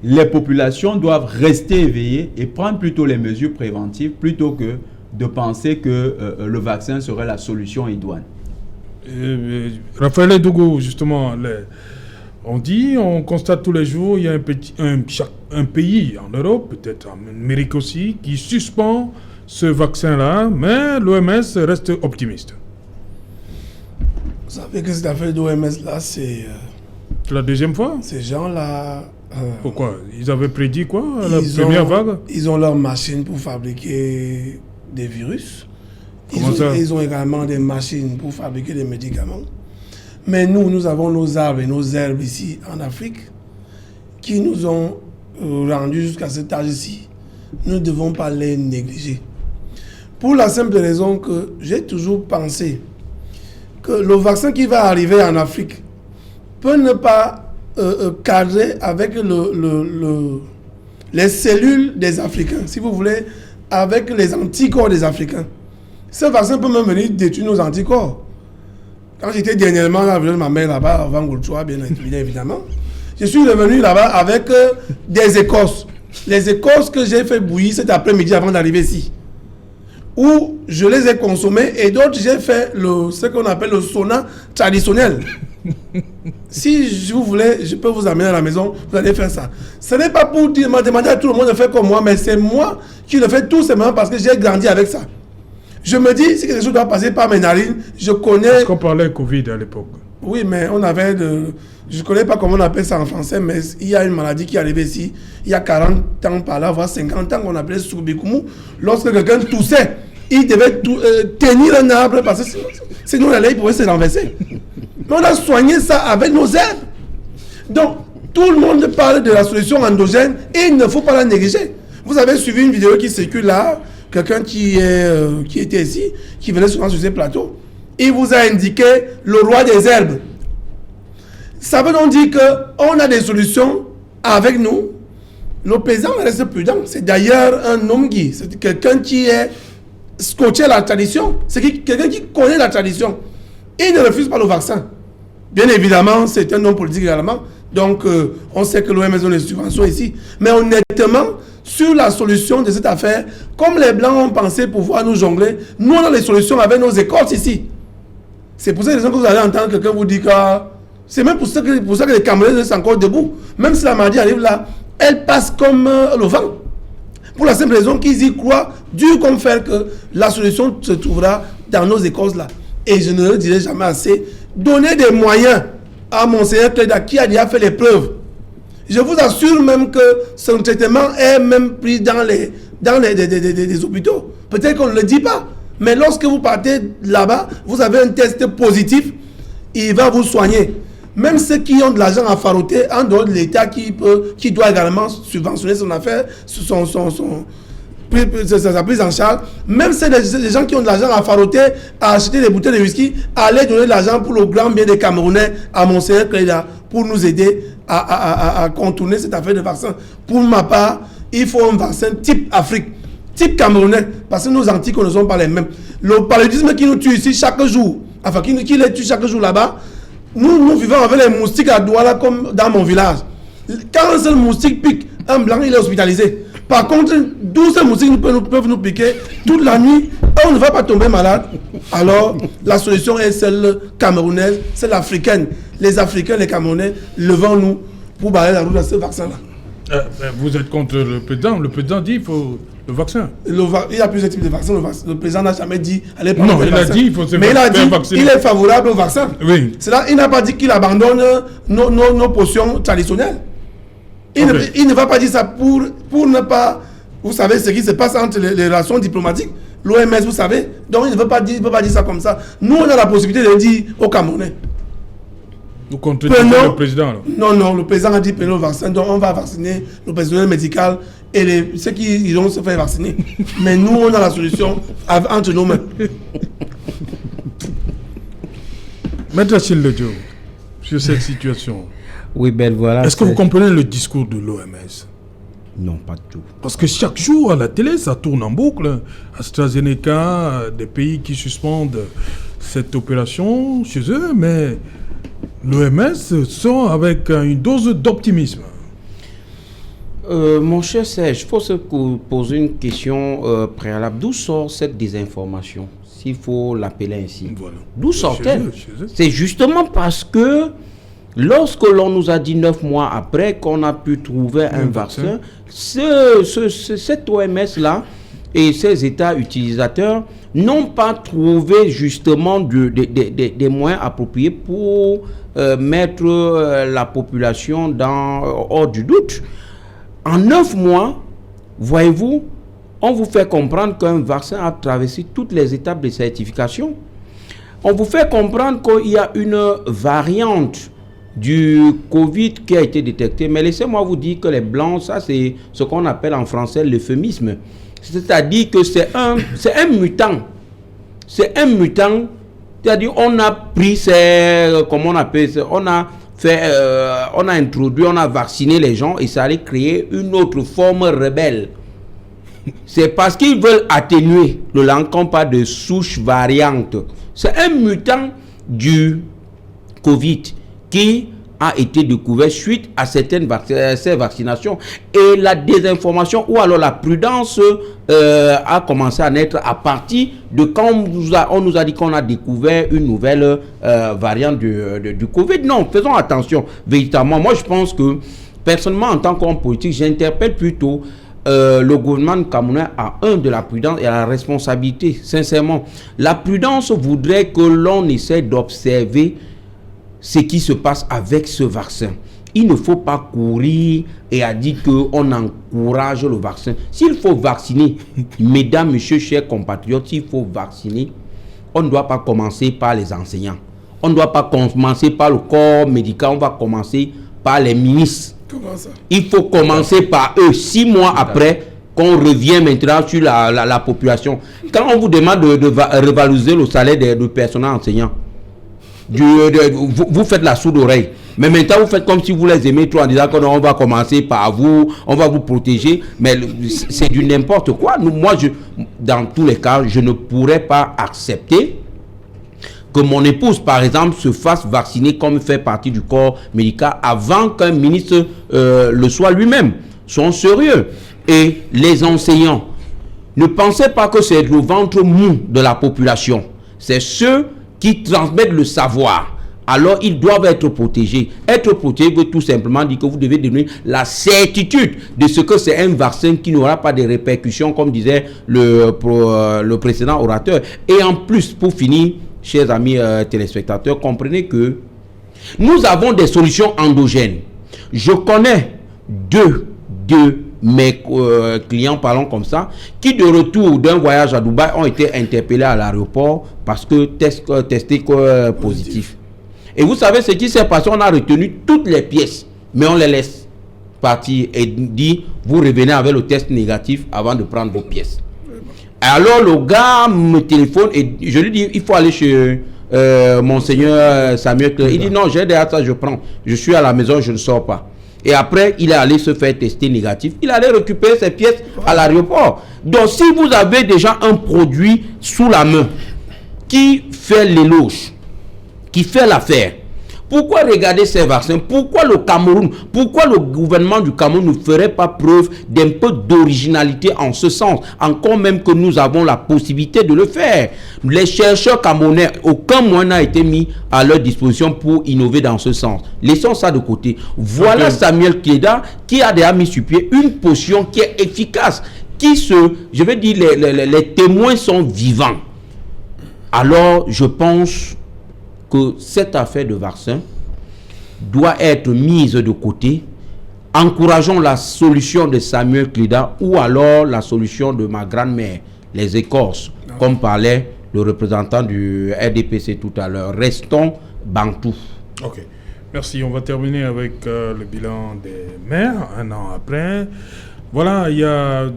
les populations doivent rester éveillées et prendre plutôt les mesures préventives plutôt que de penser que le vaccin serait la solution idoine. Raphaël Edougou, justement, on constate tous les jours, il y a un pays en Europe, peut-être en Amérique aussi, qui suspend ce vaccin-là, mais l'OMS reste optimiste. Vous savez que cette affaire d'OMS-là, c'est la deuxième fois? Ces gens-là... Pourquoi? Ils avaient prédit quoi, la première vague? Ils ont leurs machines pour fabriquer des virus. Ils ont également des machines pour fabriquer des médicaments. Mais nous avons nos arbres et nos herbes ici en Afrique qui nous ont rendus jusqu'à cet âge-ci. Nous ne devons pas les négliger. Pour la simple raison que j'ai toujours pensé que le vaccin qui va arriver en Afrique peut ne pas cadrer avec les cellules des Africains, si vous voulez, avec les anticorps des Africains. Ce vaccin peut même venir détruire nos anticorps. Quand j'étais dernièrement là, avec ma mère là-bas, avant Goulchoua, bien évidemment, je suis revenu là-bas avec des écorces. Les écorces que j'ai fait bouillir cet après-midi avant d'arriver ici. Où je les ai consommées et d'autres, j'ai fait ce qu'on appelle le sauna traditionnel. Si vous voulez, je peux vous amener à la maison, vous allez faire ça. Ce n'est pas pour demander à tout le monde de faire comme moi, mais c'est moi qui le fais tout simplement parce que j'ai grandi avec ça. Je me dis, si quelque chose doit passer par mes narines, je connais... Est-ce qu'on parlait Covid à l'époque? Oui, mais on avait je ne connais pas comment on appelle ça en français, mais il y a une maladie qui est arrivée ici, il y a 40 ans par là, voire 50 ans, qu'on appelait Soubikoumou. Lorsque quelqu'un toussait, il devait tenir un arbre parce que sinon il pouvait se renverser. Mais on a soigné ça avec nos herbes. Donc, tout le monde parle de la solution endogène et il ne faut pas la négliger. Vous avez suivi une vidéo qui circule là, quelqu'un qui était ici, qui venait souvent sur ces plateaux. Il vous a indiqué le roi des herbes. Ça veut donc dire qu'on a des solutions avec nous. Le paysan reste prudent. C'est d'ailleurs un homme qui, c'est quelqu'un qui est scotché à la tradition. C'est quelqu'un qui connaît la tradition. Il ne refuse pas le vaccin. Bien évidemment, c'est un homme politique également. Donc, on sait que l'OMS a des subventions ici. Mais honnêtement, sur la solution de cette affaire, comme les Blancs ont pensé pouvoir nous jongler, nous on a les solutions avec nos écorces ici. C'est pour cette raison que vous allez entendre quelqu'un vous dire que... C'est même pour ça que les Camerounais sont encore debout. Même si la maladie arrive là, elle passe comme le vent. Pour la simple raison qu'ils y croient, dur comme faire que la solution se trouvera dans nos écoles là. Et je ne le dirai jamais assez. Donner des moyens à Monseigneur Cléda qui a déjà fait les preuves. Je vous assure même que son traitement est même pris dans les hôpitaux. Peut-être qu'on ne le dit pas. Mais lorsque vous partez là-bas, vous avez un test positif, il va vous soigner. Même ceux qui ont de l'argent à faroter, en dehors de l'État qui doit également subventionner son affaire, sa prise en charge, même les gens qui ont de l'argent à faroter, à acheter des bouteilles de whisky, aller donner de l'argent pour le grand bien des Camerounais à Monseigneur Cléda pour nous aider à contourner cette affaire de vaccin. Pour ma part, il faut un vaccin type Afrique, type Camerounais, parce que nos anticorps ne sont pas les mêmes. Le paludisme qui nous tue ici chaque jour, enfin qui les tue chaque jour là-bas, nous vivons avec les moustiques à Douala comme dans mon village. Quand un seul moustique pique, un blanc il est hospitalisé. Par contre, 12 moustiques peuvent nous piquer toute la nuit, on ne va pas tomber malade. Alors, la solution est celle camerounaise, celle africaine. Les Africains, les Camerounais, levons-nous pour barrer la route à ce vaccin-là. Vous êtes contre le président. Le président dit qu'il faut le vaccin. Il y a plusieurs types de vaccins. Le président n'a jamais dit allez prendre le vaccin. Non, il a dit qu'il faut se faire vacciner. Mais il a dit qu'il est favorable au vaccin. Oui. Il n'a pas dit qu'il abandonne nos potions traditionnelles. Il ne va pas dire ça pour ne pas... Vous savez ce qui se passe entre les relations diplomatiques. L'OMS, vous savez. Donc il ne peut pas dire ça comme ça. Nous, on a la possibilité de le dire aux Camerounais. Vous contredisez le président alors. Non, le président a dit prenez le vaccin, donc on va vacciner le personnel médical et ceux qui iront se faire vacciner. Mais nous, on a la solution entre nos mains. Maître Achille Ledio, sur cette situation, Oui, ben voilà. est-ce que vous comprenez le discours de l'OMS? Non, pas du tout. Parce que chaque jour à la télé, ça tourne en boucle. AstraZeneca, des pays qui suspendent cette opération chez eux, mais l'OMS sort avec une dose d'optimisme. Mon cher Serge, il faut se poser une question préalable. D'où sort cette désinformation, s'il faut l'appeler ainsi? Voilà. D'où sort-elle? Chez eux. C'est justement parce que lorsque l'on nous a dit 9 mois après qu'on a pu trouver un vaccin, cette OMS-là et ces États utilisateurs n'ont pas trouvé justement des moyens appropriés pour mettre la population hors du doute. En 9 mois, voyez-vous, on vous fait comprendre qu'un vaccin a traversé toutes les étapes de certification. On vous fait comprendre qu'il y a une variante du Covid qui a été détectée. Mais laissez-moi vous dire que les blancs, ça c'est ce qu'on appelle en français l'euphémisme. C'est-à-dire que c'est un mutant. C'est un mutant. C'est-à-dire on a pris comment on appelle ça, on a introduit, on a vacciné les gens et ça allait créer une autre forme rebelle. C'est parce qu'ils veulent atténuer le langage qu'on parle de souche variante. C'est un mutant du Covid qui a été découvert suite à ces vaccinations. Et la désinformation ou alors la prudence a commencé à naître à partir de quand on nous a dit qu'on a découvert une nouvelle variante du Covid. Non, faisons attention. Véritablement, moi je pense que personnellement en tant qu'homme politique, j'interpelle plutôt le gouvernement camerounais a de la prudence et à la responsabilité. Sincèrement, la prudence voudrait que l'on essaie d'observer ce qui se passe avec ce vaccin. Il ne faut pas courir et à dire qu'on encourage le vaccin. S'il faut vacciner, mesdames, messieurs, chers compatriotes, s'il faut vacciner, on ne doit pas commencer par les enseignants. On ne doit pas commencer par le corps médical, on va commencer par les ministres. Comment ça? Il faut commencer par eux. 6 mois après, qu'on revient maintenant sur la population. Quand on vous demande de revaloriser le salaire du personnel enseignant, vous faites la sourde oreille. Mais maintenant, vous faites comme si vous les aimez trop en disant qu'on va commencer par vous, on va vous protéger. Mais c'est du n'importe quoi. Moi, dans tous les cas, je ne pourrais pas accepter que mon épouse, par exemple, se fasse vacciner comme fait partie du corps médical avant qu'un ministre le soit lui-même. Sont sérieux. Et les enseignants, ne pensez pas que c'est le ventre mou de la population. C'est ceux qui transmettent le savoir. Alors, ils doivent être protégés. Être protégé veut tout simplement dire que vous devez donner la certitude de ce que c'est un vaccin qui n'aura pas de répercussions, comme disait le précédent orateur. Et en plus, pour finir, chers amis téléspectateurs, comprenez que nous avons des solutions endogènes. Je connais deux mes clients, parlons comme ça, qui de retour d'un voyage à Dubaï ont été interpellés à l'aéroport parce que testés positifs. Et vous savez ce qui s'est passé, on a retenu toutes les pièces, mais on les laisse partir et dit, vous revenez avec le test négatif avant de prendre vos pièces. Alors le gars me téléphone et je lui dis, il faut aller chez Monseigneur Samuel. Il dit, non, j'ai déjà ça, je prends. Je suis à la maison, je ne sors pas. Et après, il est allé se faire tester négatif. Il allait récupérer ses pièces à l'aéroport. Donc, si vous avez déjà un produit sous la main qui fait l'éloge, qui fait l'affaire, pourquoi regarder ces vaccins? Pourquoi le Cameroun, pourquoi le gouvernement du Cameroun ne ferait pas preuve d'un peu d'originalité en ce sens, encore même que nous avons la possibilité de le faire? Les chercheurs camerounais, aucun moyen n'a été mis à leur disposition pour innover dans ce sens. Laissons ça de côté. Voilà Samuel Kleda qui a déjà mis sur pied une potion qui est efficace, je vais dire, les témoins sont vivants. Alors, je pense que cette affaire de vaccin doit être mise de côté. Encourageons la solution de Samuel Kleda ou alors la solution de ma grand-mère, les écorces, comme parlait le représentant du RDPC tout à l'heure. Restons bantous. Ok, merci. On va terminer avec le bilan des maires un an après. Voilà,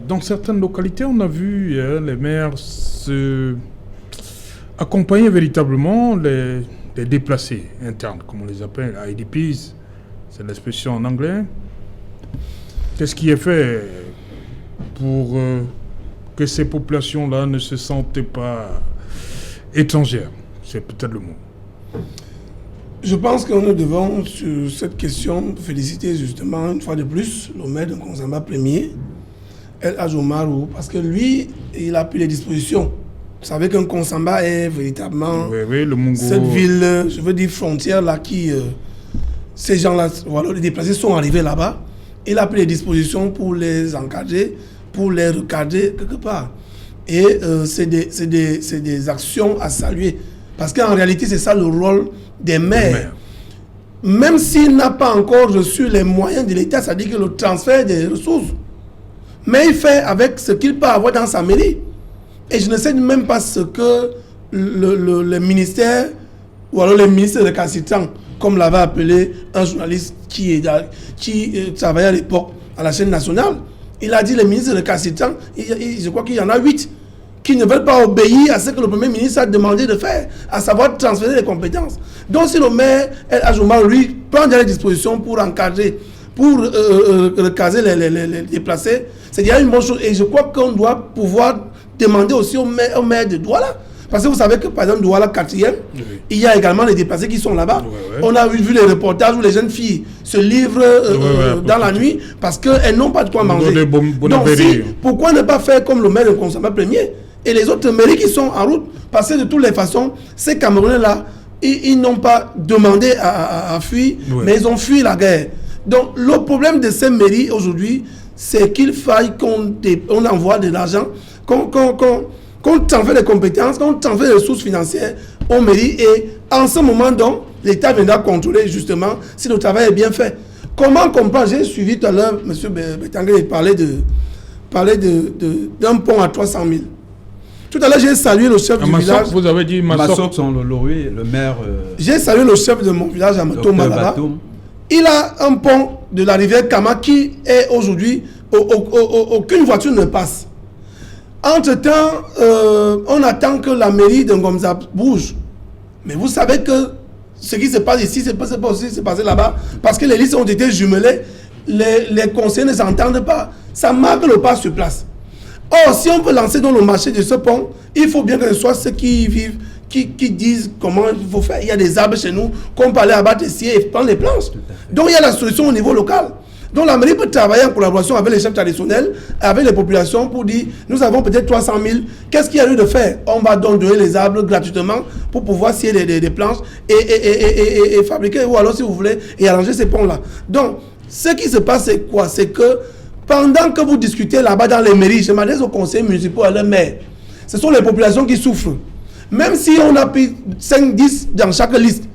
dans certaines localités, on a vu les maires se accompagner véritablement des déplacés internes, comme on les appelle, IDPs, c'est l'expression en anglais. Qu'est-ce qui est fait pour que ces populations-là ne se sentent pas étrangères? C'est peut-être le mot. Je pense que nous devons, sur cette question, féliciter justement une fois de plus le maire de Nkongsamba premier, El Hadj Oumarou, parce que lui, il a pris les dispositions. Vous savez qu'un Nkongsamba est véritablement le Mungo, cette ville, je veux dire frontière là, qui ces gens-là, voilà, les déplacés sont arrivés là-bas. Il a pris les dispositions pour les encadrer, pour les recadrer quelque part. Et c'est des actions à saluer. Parce qu'en réalité, c'est ça le rôle des maires. Même s'il n'a pas encore reçu les moyens de l'État, ça dit que le transfert des ressources. Mais il fait avec ce qu'il peut avoir dans sa mairie. Et je ne sais même pas ce que le ministère, ou alors le ministre de Kassitan, comme l'avait appelé un journaliste qui travaillait à l'époque à la chaîne nationale, il a dit le ministre de Kassitan, je crois qu'il y en a 8, qui ne veulent pas obéir à ce que le Premier ministre a demandé de faire, à savoir transférer les compétences. Donc si le maire El Hadj Oumarou, lui, prend des dispositions pour encadrer, pour recaser les déplacés, c'est déjà une bonne chose. Et je crois qu'on doit pouvoir demander aussi au maire de Douala. Parce que vous savez que par exemple, Douala 4e, il y a également les déplacés qui sont là-bas. On a vu les reportages où les jeunes filles se livrent dans la nuit parce qu'elles n'ont pas de quoi manger. Donc pourquoi ne pas faire comme le maire de Nkongsamba premier et les autres mairies qui sont en route? Parce que de toutes les façons, ces Camerounais-là, ils n'ont pas demandé à fuir, mais ils ont fui la guerre. Donc le problème de ces mairies aujourd'hui, c'est qu'il faille qu'on envoie de l'argent, qu'on transfère des compétences, qu'on transfère des ressources financières aux mairies. Et en ce moment, donc, l'État viendra contrôler justement si le travail est bien fait. Comment comprendre? J'ai suivi tout à l'heure, M. Betangé parlait d'un pont à 300 000. Tout à l'heure, j'ai salué le chef du village. Vous avez dit Massok, le maire. J'ai salué le chef de mon village à Matoma là-bas. Il a un pont de la rivière Kama qui est aujourd'hui, aucune voiture ne passe. Entre-temps, on attend que la mairie de Ngomza bouge. Mais vous savez que ce qui se passe ici, c'est pas aussi se passer là-bas. Parce que les listes ont été jumelées, les conseillers ne s'entendent pas. Ça marque le pas sur place. Or, si on veut lancer dans le marché de ce pont, il faut bien que ce soit ceux qui y vivent, qui disent comment il faut faire. Il y a des arbres chez nous qu'on peut aller abattre ici et prendre les planches. Donc il y a la solution au niveau local. Donc la mairie peut travailler en collaboration avec les chefs traditionnels, avec les populations pour dire, nous avons peut-être 300 000, qu'est-ce qu'il y a lieu de faire? On va donc donner les arbres gratuitement pour pouvoir scier des planches et fabriquer, ou alors si vous voulez, et arranger ces ponts-là. Donc, ce qui se passe, c'est quoi? C'est que pendant que vous discutez là-bas dans les mairies, je m'adresse aux conseillers municipaux et à leurs maires, ce sont les populations qui souffrent. Même si on a pris 5-10 dans chaque liste,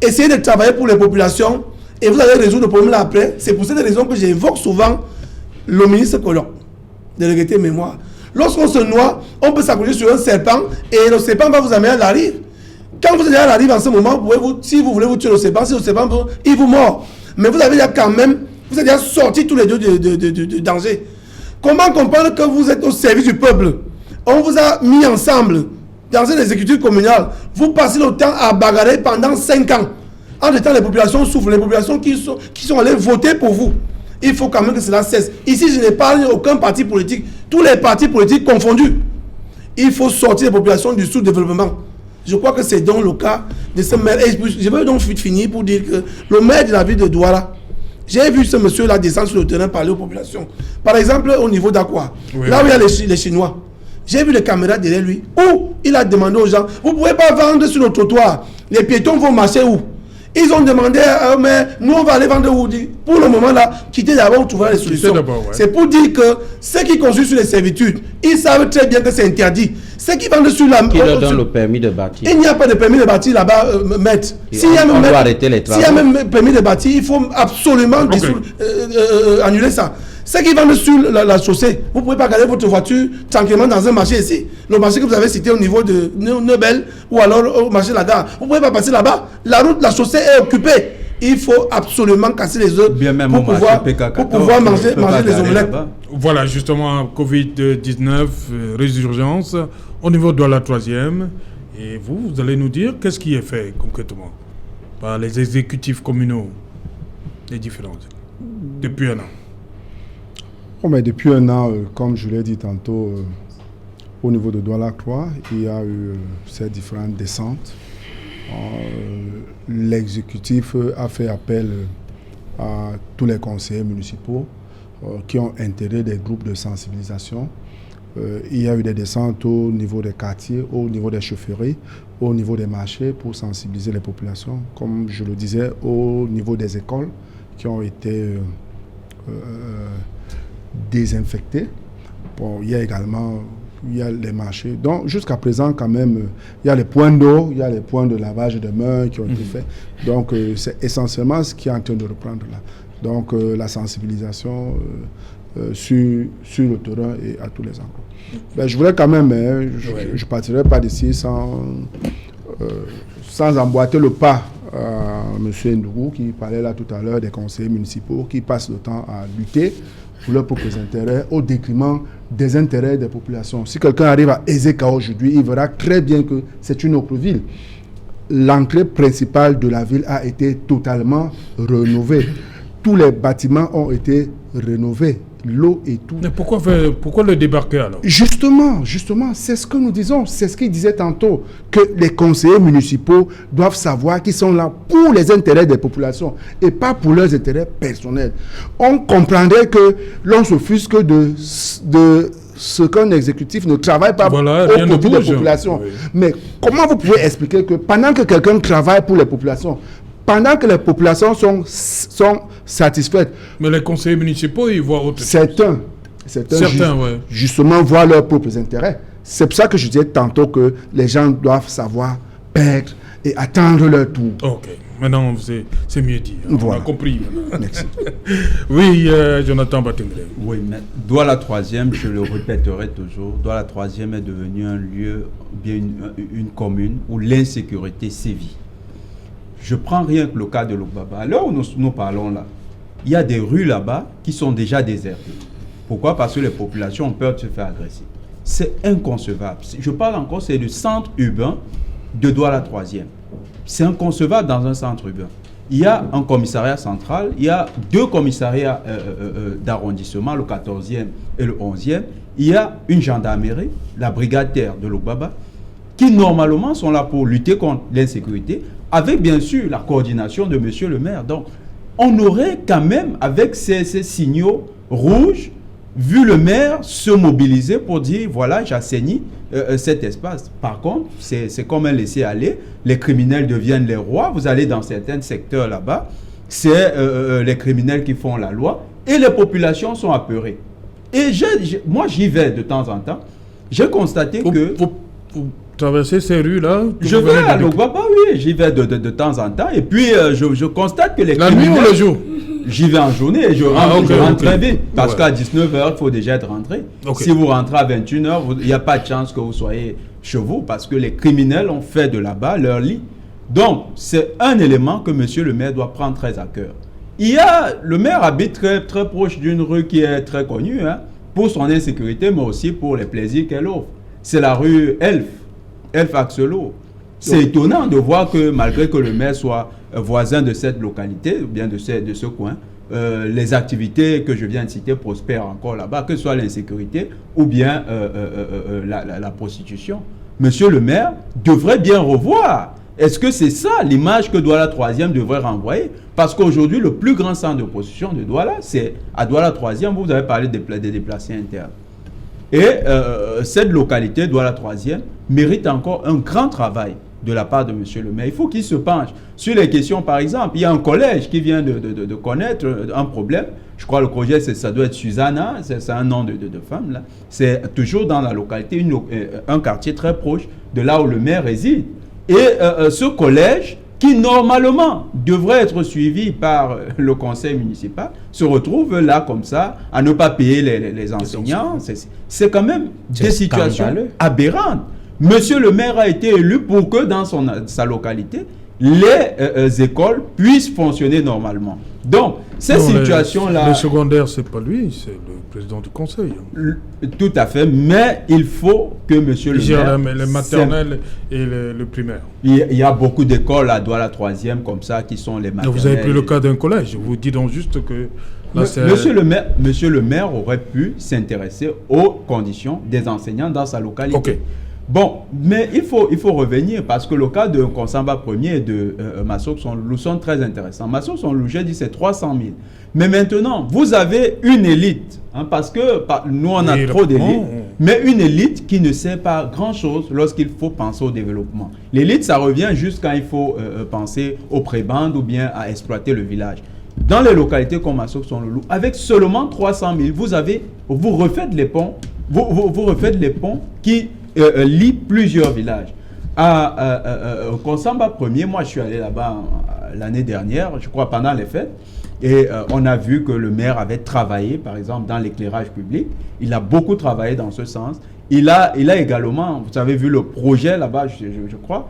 essayez de travailler pour les populations, et vous allez résoudre le problème là après. C'est pour cette raison que j'évoque souvent le ministre Kolok, de regretter mémoire. Lorsqu'on se noie, on peut s'accrocher sur un serpent et le serpent va vous amener à la rive. Quand vous êtes à la rive en ce moment, si vous voulez vous tuer le serpent, si le serpent il vous mord. Mais vous avez déjà quand même, vous êtes déjà sortis tous les deux de danger. Comment comprendre que vous êtes au service du peuple? On vous a mis ensemble dans une exécutive communale. Vous passez le temps à bagarrer pendant 5 ans. En même temps, les populations souffrent, les populations qui sont allées voter pour vous. Il faut quand même que cela cesse. Ici, je n'ai pas aucun parti politique, tous les partis politiques confondus. Il faut sortir les populations du sous-développement. Je crois que c'est donc le cas de ce maire. Et je veux donc finir pour dire que le maire de la ville de Douala, j'ai vu ce monsieur-là descendre sur le terrain parler aux populations. Par exemple, au niveau d'Aqua, là où il y a les Chinois, j'ai vu les caméras derrière lui, où il a demandé aux gens, vous ne pouvez pas vendre sur le trottoir, les piétons vont marcher où? Ils ont demandé à eux, mais nous on va aller vendre où? Pour le moment là, quittez d'abord, on trouvera les solutions. C'est pour dire que ceux qui construisent sur les servitudes, ils savent très bien que c'est interdit. Ceux qui vendent sur la... Qui leur donne le permis de bâtir? Il n'y a pas de permis de bâtir là-bas, maître. S'il y a même permis de bâtir, il faut absolument annuler ça. Ceux qui vendent sur la chaussée, vous ne pouvez pas garder votre voiture tranquillement dans un marché ici. Le marché que vous avez cité au niveau de Neubel ou alors au marché de la gare. Vous ne pouvez pas passer là-bas. La chaussée est occupée. Il faut absolument casser les œufs pour pouvoir manger les omelettes. Voilà, justement, Covid-19, résurgence. Au niveau de la 3e, Et vous allez nous dire qu'est-ce qui est fait concrètement par les exécutifs communaux, les différents, depuis un an. Oh, mais depuis un an, comme je l'ai dit tantôt, au niveau de Douala-Croix, il y a eu ces différentes descentes. L'exécutif a fait appel à tous les conseillers municipaux qui ont intégré des groupes de sensibilisation. Il y a eu des descentes au niveau des quartiers, au niveau des chaufferies, au niveau des marchés pour sensibiliser les populations. Comme je le disais, au niveau des écoles qui ont été désinfectées. Bon, il y a également les marchés. Donc, jusqu'à présent, quand même, il y a les points d'eau, il y a les points de lavage de mains qui ont été faits. Donc, c'est essentiellement ce qui est en train de reprendre là. Donc, la sensibilisation sur le terrain et à tous les endroits. Ben, je voulais quand même, je ne partirai pas d'ici sans emboîter le pas à M. Ndougou qui parlait là tout à l'heure des conseillers municipaux qui passent le temps à lutter pour leurs propres intérêts au détriment des intérêts des populations. Si quelqu'un arrive à Ezeka aujourd'hui, il verra très bien que c'est une autre ville. L'entrée principale de la ville a été totalement rénovée. Tous les bâtiments ont été rénovés. L'eau et tout. Mais pourquoi le débarquer alors? Justement, c'est ce que nous disons. C'est ce qu'il disait tantôt, que les conseillers municipaux doivent savoir qu'ils sont là pour les intérêts des populations et pas pour leurs intérêts personnels. On comprendrait que l'on s'offusque de ce qu'un exécutif ne travaille pas au profit des populations. Oui. Mais comment vous pouvez expliquer que pendant que quelqu'un travaille pour les populations, pendant que les populations sont satisfaites. Mais les conseillers municipaux, ils voient autre chose. Certains justement, voient leurs propres intérêts. C'est pour ça que je disais tantôt que les gens doivent savoir perdre et attendre leur tour. Ok, maintenant c'est mieux dit. Voilà. On a compris. Merci. Oui, Jonathan Batingré. Oui, mais Douala 3e, je le répéterai toujours, Douala 3e est devenu un lieu, bien une commune où l'insécurité sévit. Je prends rien que le cas de Logbaba. À l'heure où nous parlons là, il y a des rues là-bas qui sont déjà désertées. Pourquoi? Parce que les populations ont peur de se faire agresser. C'est inconcevable. Je parle encore, c'est le centre urbain de Douala 3e. C'est inconcevable dans un centre urbain. Il y a un commissariat central, il y a 2 commissariats d'arrondissement, le 14e et le 11e. Il y a une gendarmerie, la brigade terre de Logbaba, qui normalement sont là pour lutter contre l'insécurité, avec bien sûr la coordination de monsieur le maire. Donc, on aurait quand même, avec ces signaux rouges, vu le maire se mobiliser pour dire, voilà, j'assainis cet espace. Par contre, c'est comme un laisser-aller. Les criminels deviennent les rois. Vous allez dans certains secteurs là-bas, c'est les criminels qui font la loi et les populations sont apeurées. Et moi, j'y vais de temps en temps. J'ai constaté que... Vous traversez ces rues-là? Je vais à Logbaba, oui, j'y vais de temps en temps. Et puis, je constate que les criminels... La nuit ou le jour? J'y vais en journée et je rentre très vite. Parce qu'à 19h, il faut déjà être rentré. Si vous rentrez à 21h, il n'y a pas de chance que vous soyez chez vous parce que les criminels ont fait de là-bas leur lit. Donc, c'est un élément que monsieur le maire doit prendre très à cœur. Le maire habite très, très proche d'une rue qui est très connue pour son insécurité, mais aussi pour les plaisirs qu'elle offre. C'est la rue Elf Axelo. C'est étonnant de voir que malgré que le maire soit voisin de cette localité, ou bien de ce coin, les activités que je viens de citer prospèrent encore là-bas, que ce soit l'insécurité ou bien la prostitution. Monsieur le maire devrait bien revoir. Est-ce que c'est ça l'image que Douala 3e devrait renvoyer? Parce qu'aujourd'hui, le plus grand centre de prostitution de Douala, c'est à Douala 3e, vous avez parlé des déplacés internes. Et cette localité, Douala 3e, mérite encore un grand travail de la part de monsieur le maire. Il faut qu'il se penche sur les questions. Par exemple, il y a un collège qui vient de connaître un problème. Je crois que le collège, ça doit être Susanna, c'est un nom de femme. Là. C'est toujours dans la localité, un quartier très proche de là où le maire réside. Et ce collège, qui normalement devrait être suivi par le conseil municipal, se retrouve là comme ça, à ne pas payer les enseignants. C'est quand même des situations aberrantes. Monsieur le maire a été élu pour que dans sa localité, les écoles puissent fonctionner normalement. Donc, ces situations-là... Le secondaire, c'est pas lui, c'est le président du conseil. Tout à fait, mais il faut que monsieur le maire... Les maternelles et le primaire. Il y a beaucoup d'écoles à Douala 3e comme ça qui sont les maternelles. Vous avez pris le cas d'un collège. Vous dites donc juste que... Là, monsieur le maire aurait pu s'intéresser aux conditions des enseignants dans sa localité. Ok. Bon, mais il faut revenir parce que le cas de Konsamba 1er et de Massock Sonlou sont très intéressants. Massock Sonlou, j'ai dit c'est 300 000. Mais maintenant, vous avez une élite, parce que nous on a trop d'élites, mais une élite qui ne sait pas grand-chose lorsqu'il faut penser au développement. L'élite, ça revient juste quand il faut penser aux prébendes ou bien à exploiter le village. Dans les localités comme Massock Sonlou, avec seulement 300 000, vous refaites les ponts, vous refaites les ponts qui lie plusieurs villages. Au Konsamba 1er, moi je suis allé là-bas l'année dernière, je crois pendant les fêtes, et on a vu que le maire avait travaillé, par exemple, dans l'éclairage public. Il a beaucoup travaillé dans ce sens. Il a également, vous avez vu le projet là-bas, je crois,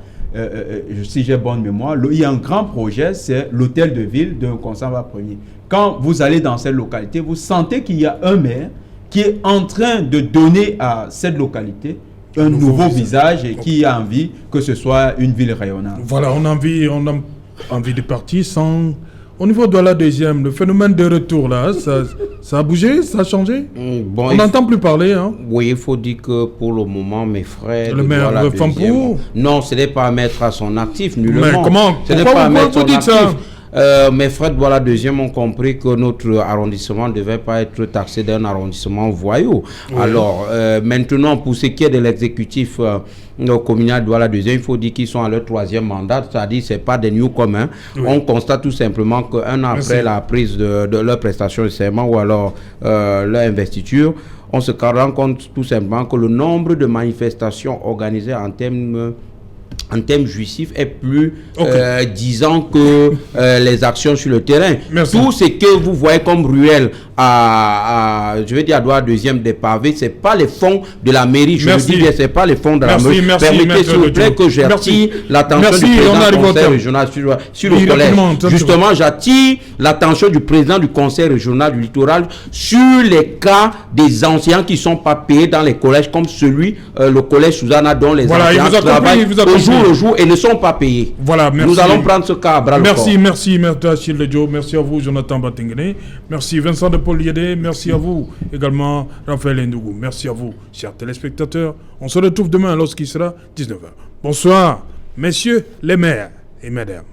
si j'ai bonne mémoire, il y a un grand projet, c'est l'hôtel de ville de Konsamba 1er. Quand vous allez dans cette localité, vous sentez qu'il y a un maire qui est en train de donner à cette localité un nouveau visage et qui a envie que ce soit une ville rayonnante. Voilà, on a envie de partir sans... Au niveau de la deuxième, le phénomène de retour là, ça a bougé, ça a changé. Bon, on n'entend plus parler. Hein. Oui, il faut dire que pour le moment, mes frères... Le maire de Fampour. Non, ce n'est pas à mettre à son actif, nullement. Mais comment? Ce n'est pas à mettre son actif. Mes frères de Douala 2e ont compris que notre arrondissement ne devait pas être taxé d'un arrondissement voyou. Oui. Alors, maintenant, pour ce qui est de l'exécutif communal de Douala 2e, il faut dire qu'ils sont à leur 3e mandat, c'est-à-dire que ce n'est pas des newcomers. Oui. On constate tout simplement qu'un an après la prise de leur prestation de serment ou alors leur investiture, on se rend compte tout simplement que le nombre de manifestations organisées en termes jouissifs est plus disant que les actions sur le terrain. Merci. Tout ce que vous voyez comme ruelle je vais dire à Douala 2e des pavés, c'est pas les fonds de la mairie. Je Merci. le dis bien, c'est pas les fonds de la mairie. Permettez s'il vous plaît que j'attire l'attention du président du conseil régional sur le collège. Justement, j'attire l'attention du président du conseil régional du littoral sur les cas des enseignants qui sont pas payés dans les collèges comme celui, le collège Susanna, dont les enseignants travaillent au jour le jour et ne sont pas payés. Voilà, merci. Nous allons prendre ce cas à bras le corps. Merci Achille Joe, merci à vous Jonathan Batingene, merci Vincent de Paul Yédé, merci à vous également Raphaël Ndougou, merci à vous chers téléspectateurs. On se retrouve demain lorsqu'il sera 19h. Bonsoir messieurs les maires et mesdames.